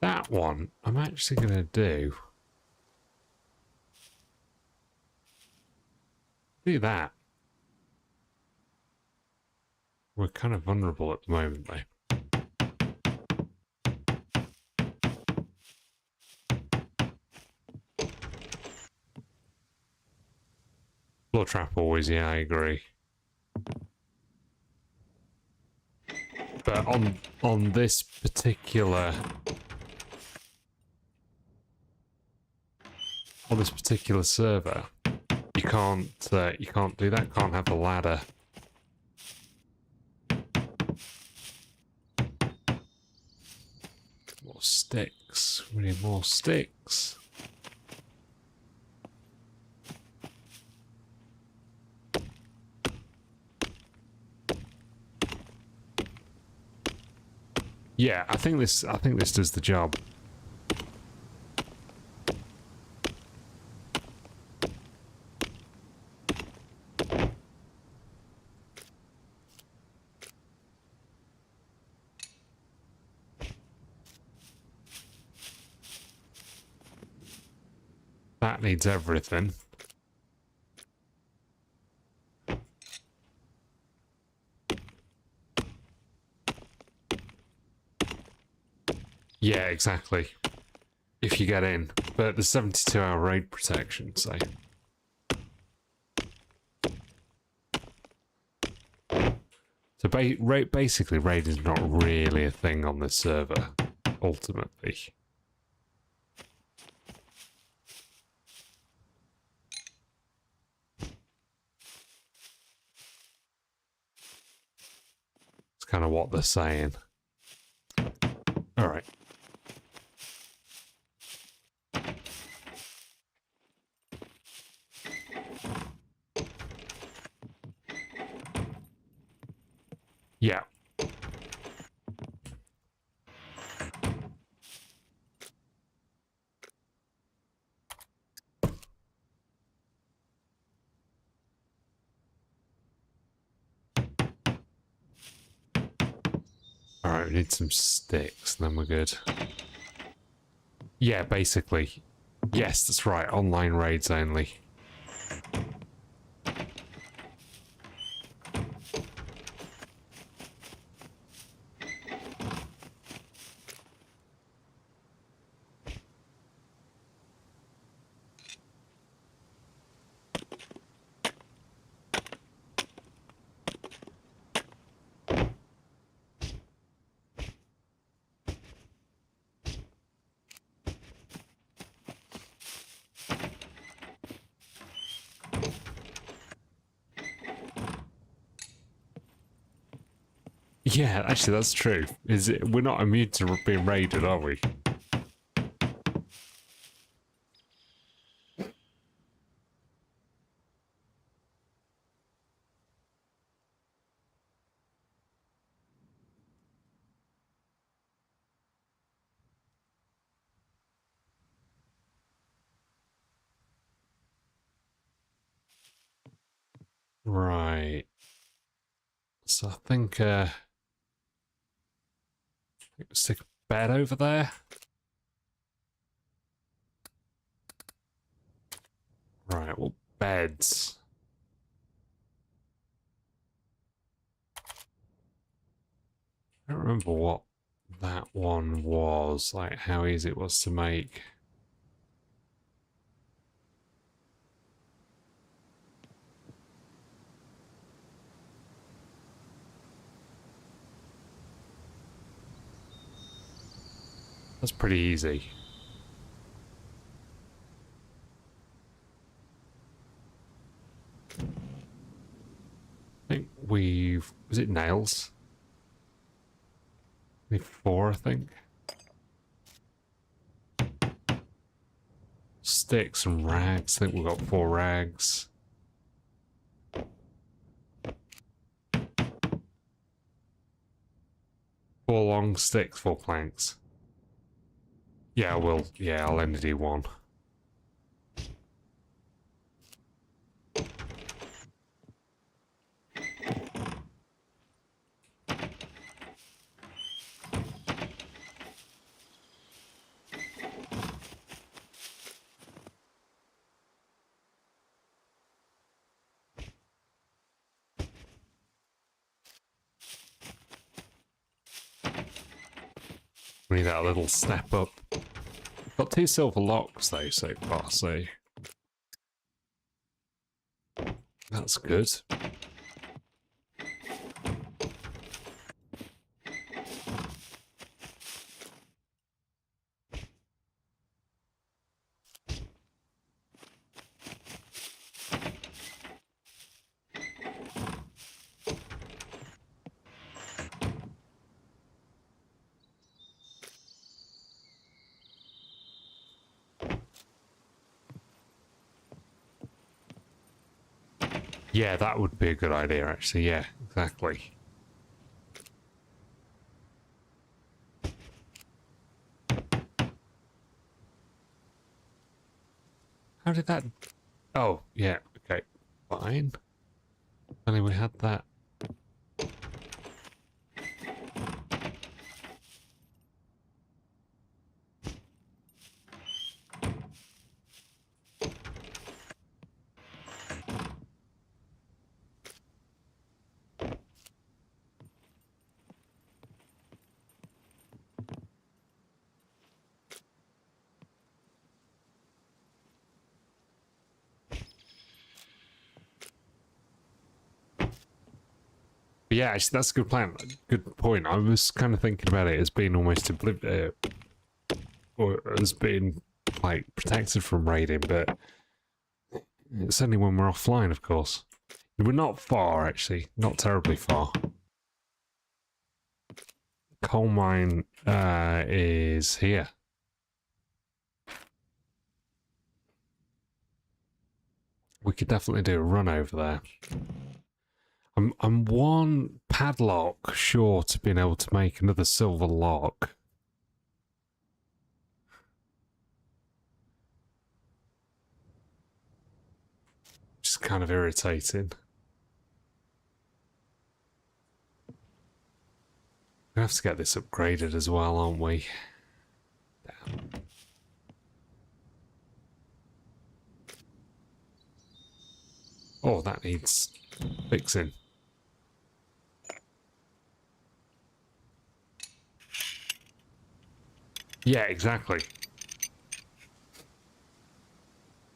That one, I'm actually going to do that. We're kind of vulnerable at the moment, though. Floor trap always, yeah, I agree. But on this particular server, you can't do that. Can't have the ladder. More sticks. We need more sticks. Yeah, I think this does the job. That needs everything. Yeah, exactly. If you get in. But the 72-hour raid protection, so... So basically, raid is not really a thing on this server, ultimately. It's kind of what they're saying. Alright. Yeah. Alright, we need some sticks, and then we're good. Yeah, basically. Yes, that's right. Online raids only. Yeah, actually, that's true. We're not immune to being raided, are we? Right. So I think stick a bed over there. Right, well, beds. I don't remember what that one was, like how easy it was to make. That's pretty easy. I think we've... Was it nails? Need 4, I think. Sticks and rags. I think we've got 4 rags. Four long sticks, 4 planks. Yeah, I'll only do 1. We need that little step up. Got 2 silver locks though so far, so That's good. Yeah, that would be a good idea, actually. Yeah, exactly. How did that... Oh, yeah, okay. Fine. Only we had that. But yeah, actually, that's a good plan. Good point. I was kind of thinking about it as being almost or as being like protected from raiding, but it's only when we're offline, of course. We're not far, actually. Not terribly far. Coal mine is here. We could definitely do a run over there. I'm one padlock short of being able to make another silver lock. Which is kind of irritating. We have to get this upgraded as well, aren't we? Damn. Oh, that needs fixing. Yeah, exactly.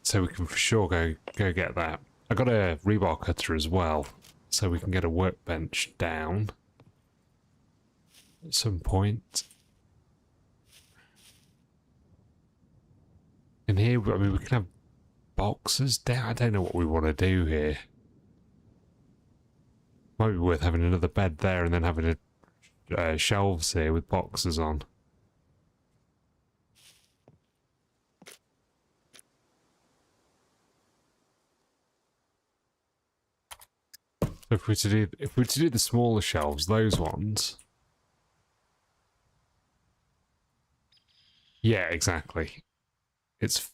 So we can for sure go get that. I got a rebar cutter as well, so we can get a workbench down at some point. In here, I mean, we can have boxes down. I don't know what we want to do here. Might be worth having another bed there and then having a shelves here with boxes on. So if we're to do the smaller shelves, those ones. Yeah, exactly. This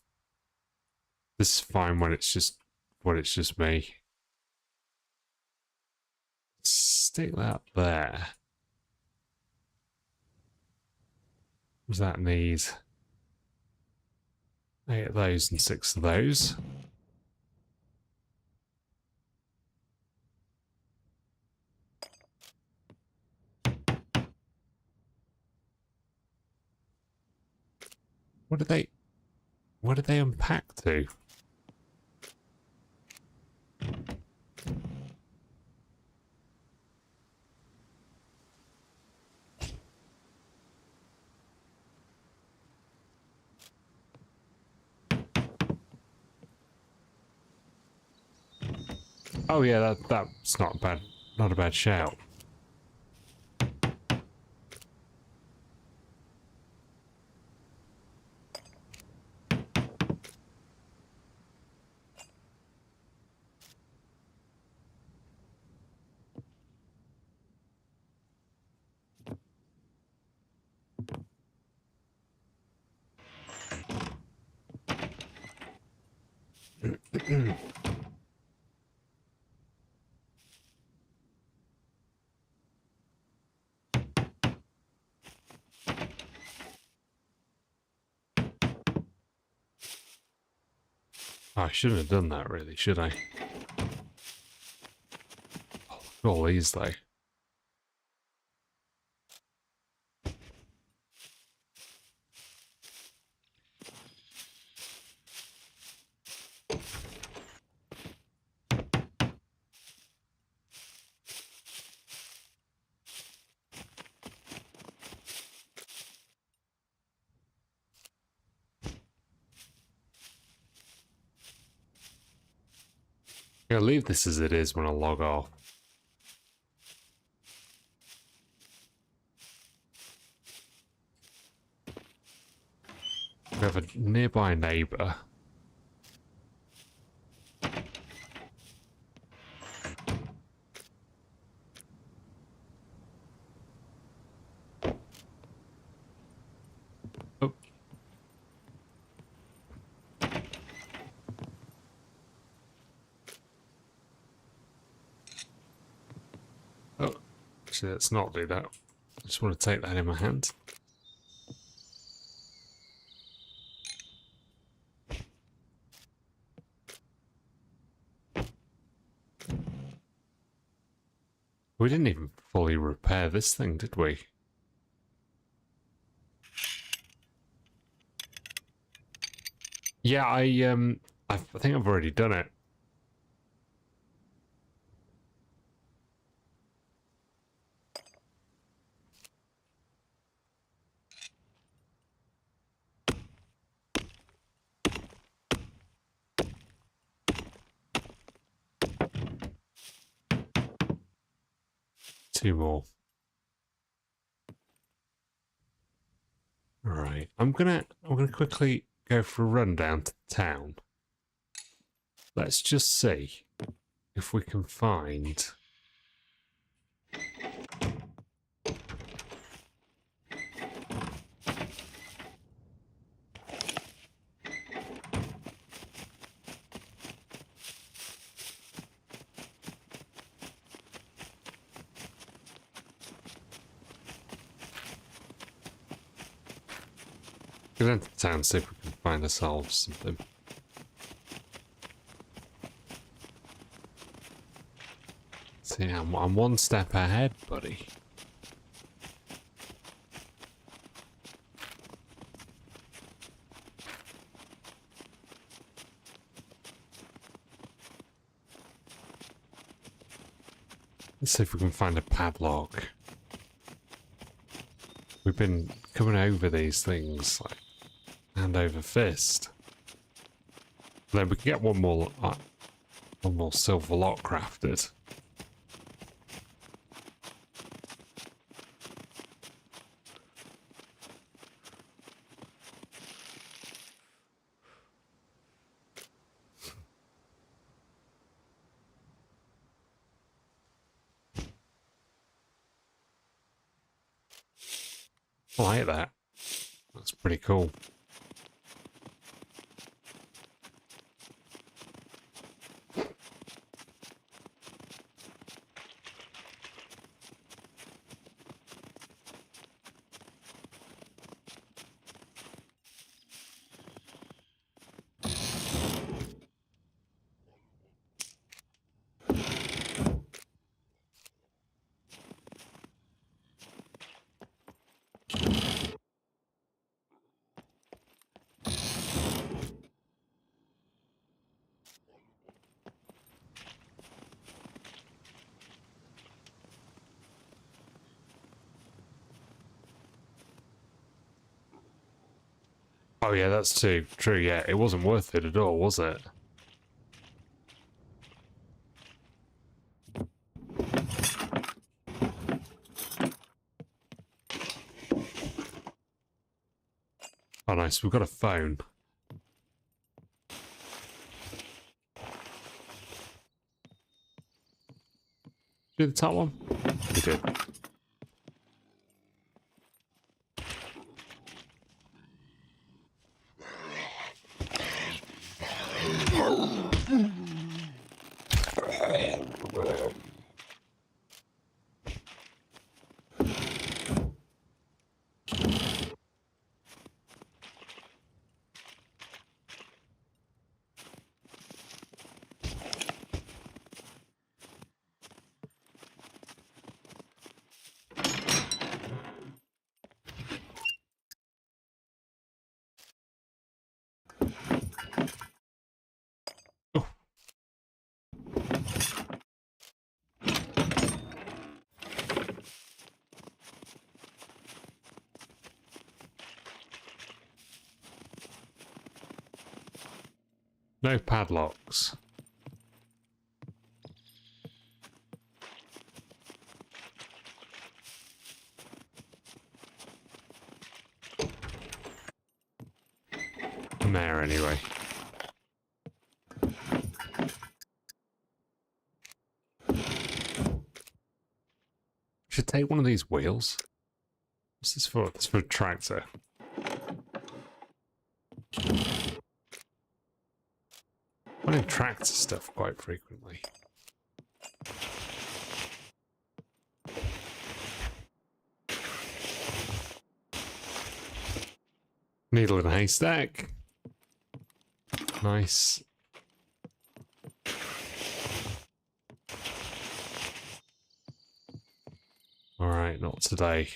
is fine when it's just me. Stick that there. What does that need? 8 of those and 6 of those. What did they unpack to? Oh yeah, that's not a bad shout. I shouldn't have done that, really, should I? Oh, look at all these, though. I'll leave this as it is when I log off. We have a nearby neighbour. Oh. Oh, actually, let's not do that. I just want to take that in my hand. We didn't even fully repair this thing, did we? Yeah, I think I've already done it. Two more. All right, I'm gonna quickly go for a run down to town. Let's just see if we can find. Go down to town, see if we can find ourselves something. See, I'm one step ahead, buddy. Let's see if we can find a padlock. We've been coming over these things like hand over fist. And then we can get one more silver lock crafted. I like that. That's pretty cool. Oh yeah, that's too true. Yeah, it wasn't worth it at all, was it? Oh nice, we've got a phone. Do the top one? We did. Oh. No padlocks. in there anyway. Should take one of these wheels. What's this for? This for a tractor. I do tractor stuff quite frequently. Needle in a haystack. Nice. Alright, not today.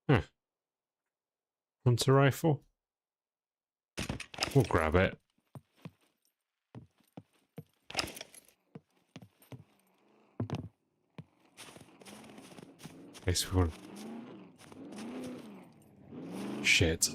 Huh. Hunter rifle? We'll grab it. In case we want... Shit.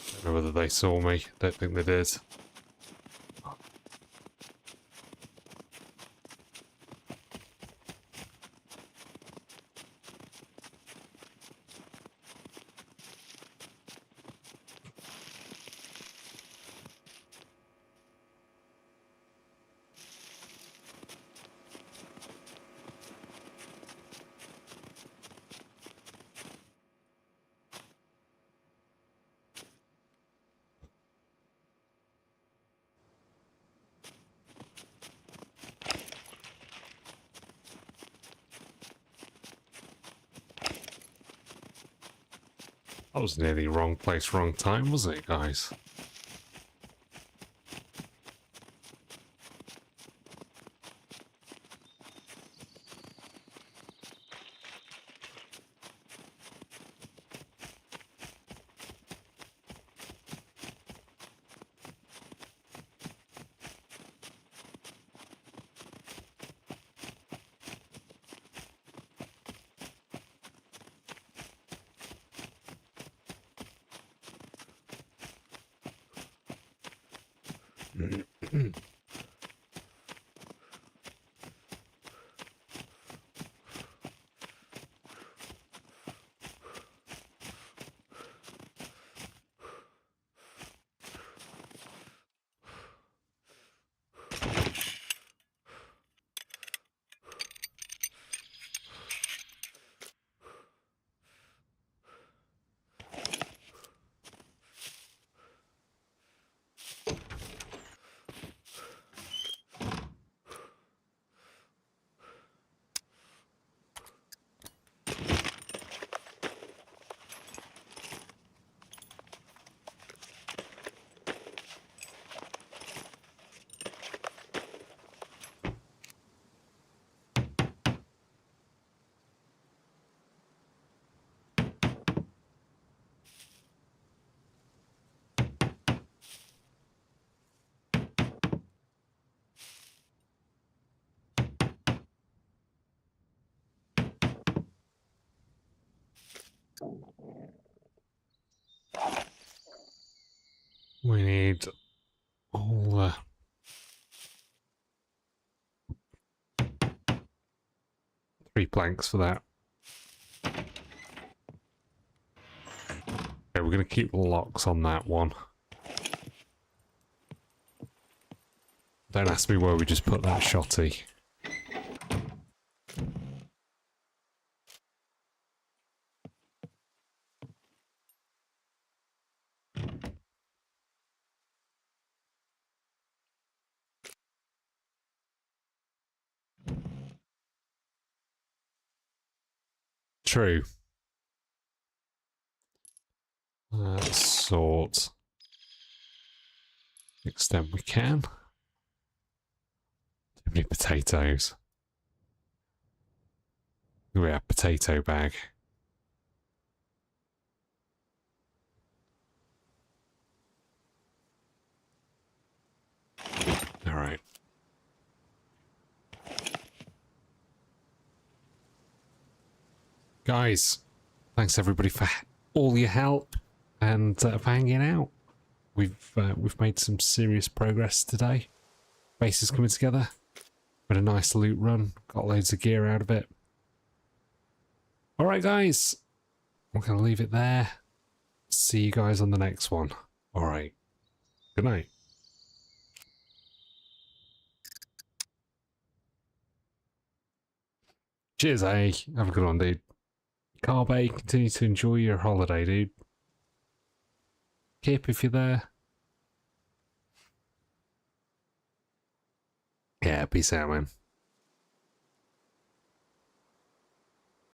Don't know whether they saw me. Don't think they did. That was nearly wrong place, wrong time, wasn't it, guys? We need all the... 3 planks for that. Okay, we're going to keep the locks on that one. Don't ask me where we just put that shotty. True. Sort. Extent we can. Too many potatoes. We have potato bag. Guys, thanks everybody for all your help and for hanging out. We've made some serious progress today. Base is coming together. Had a nice loot run. Got loads of gear out of it. Alright guys, I'm going to leave it there. See you guys on the next one. Alright, good night. Cheers, eh? Have a good one, dude. Carbe, continue to enjoy your holiday, dude. Kip, if you're there. Yeah, peace out, man.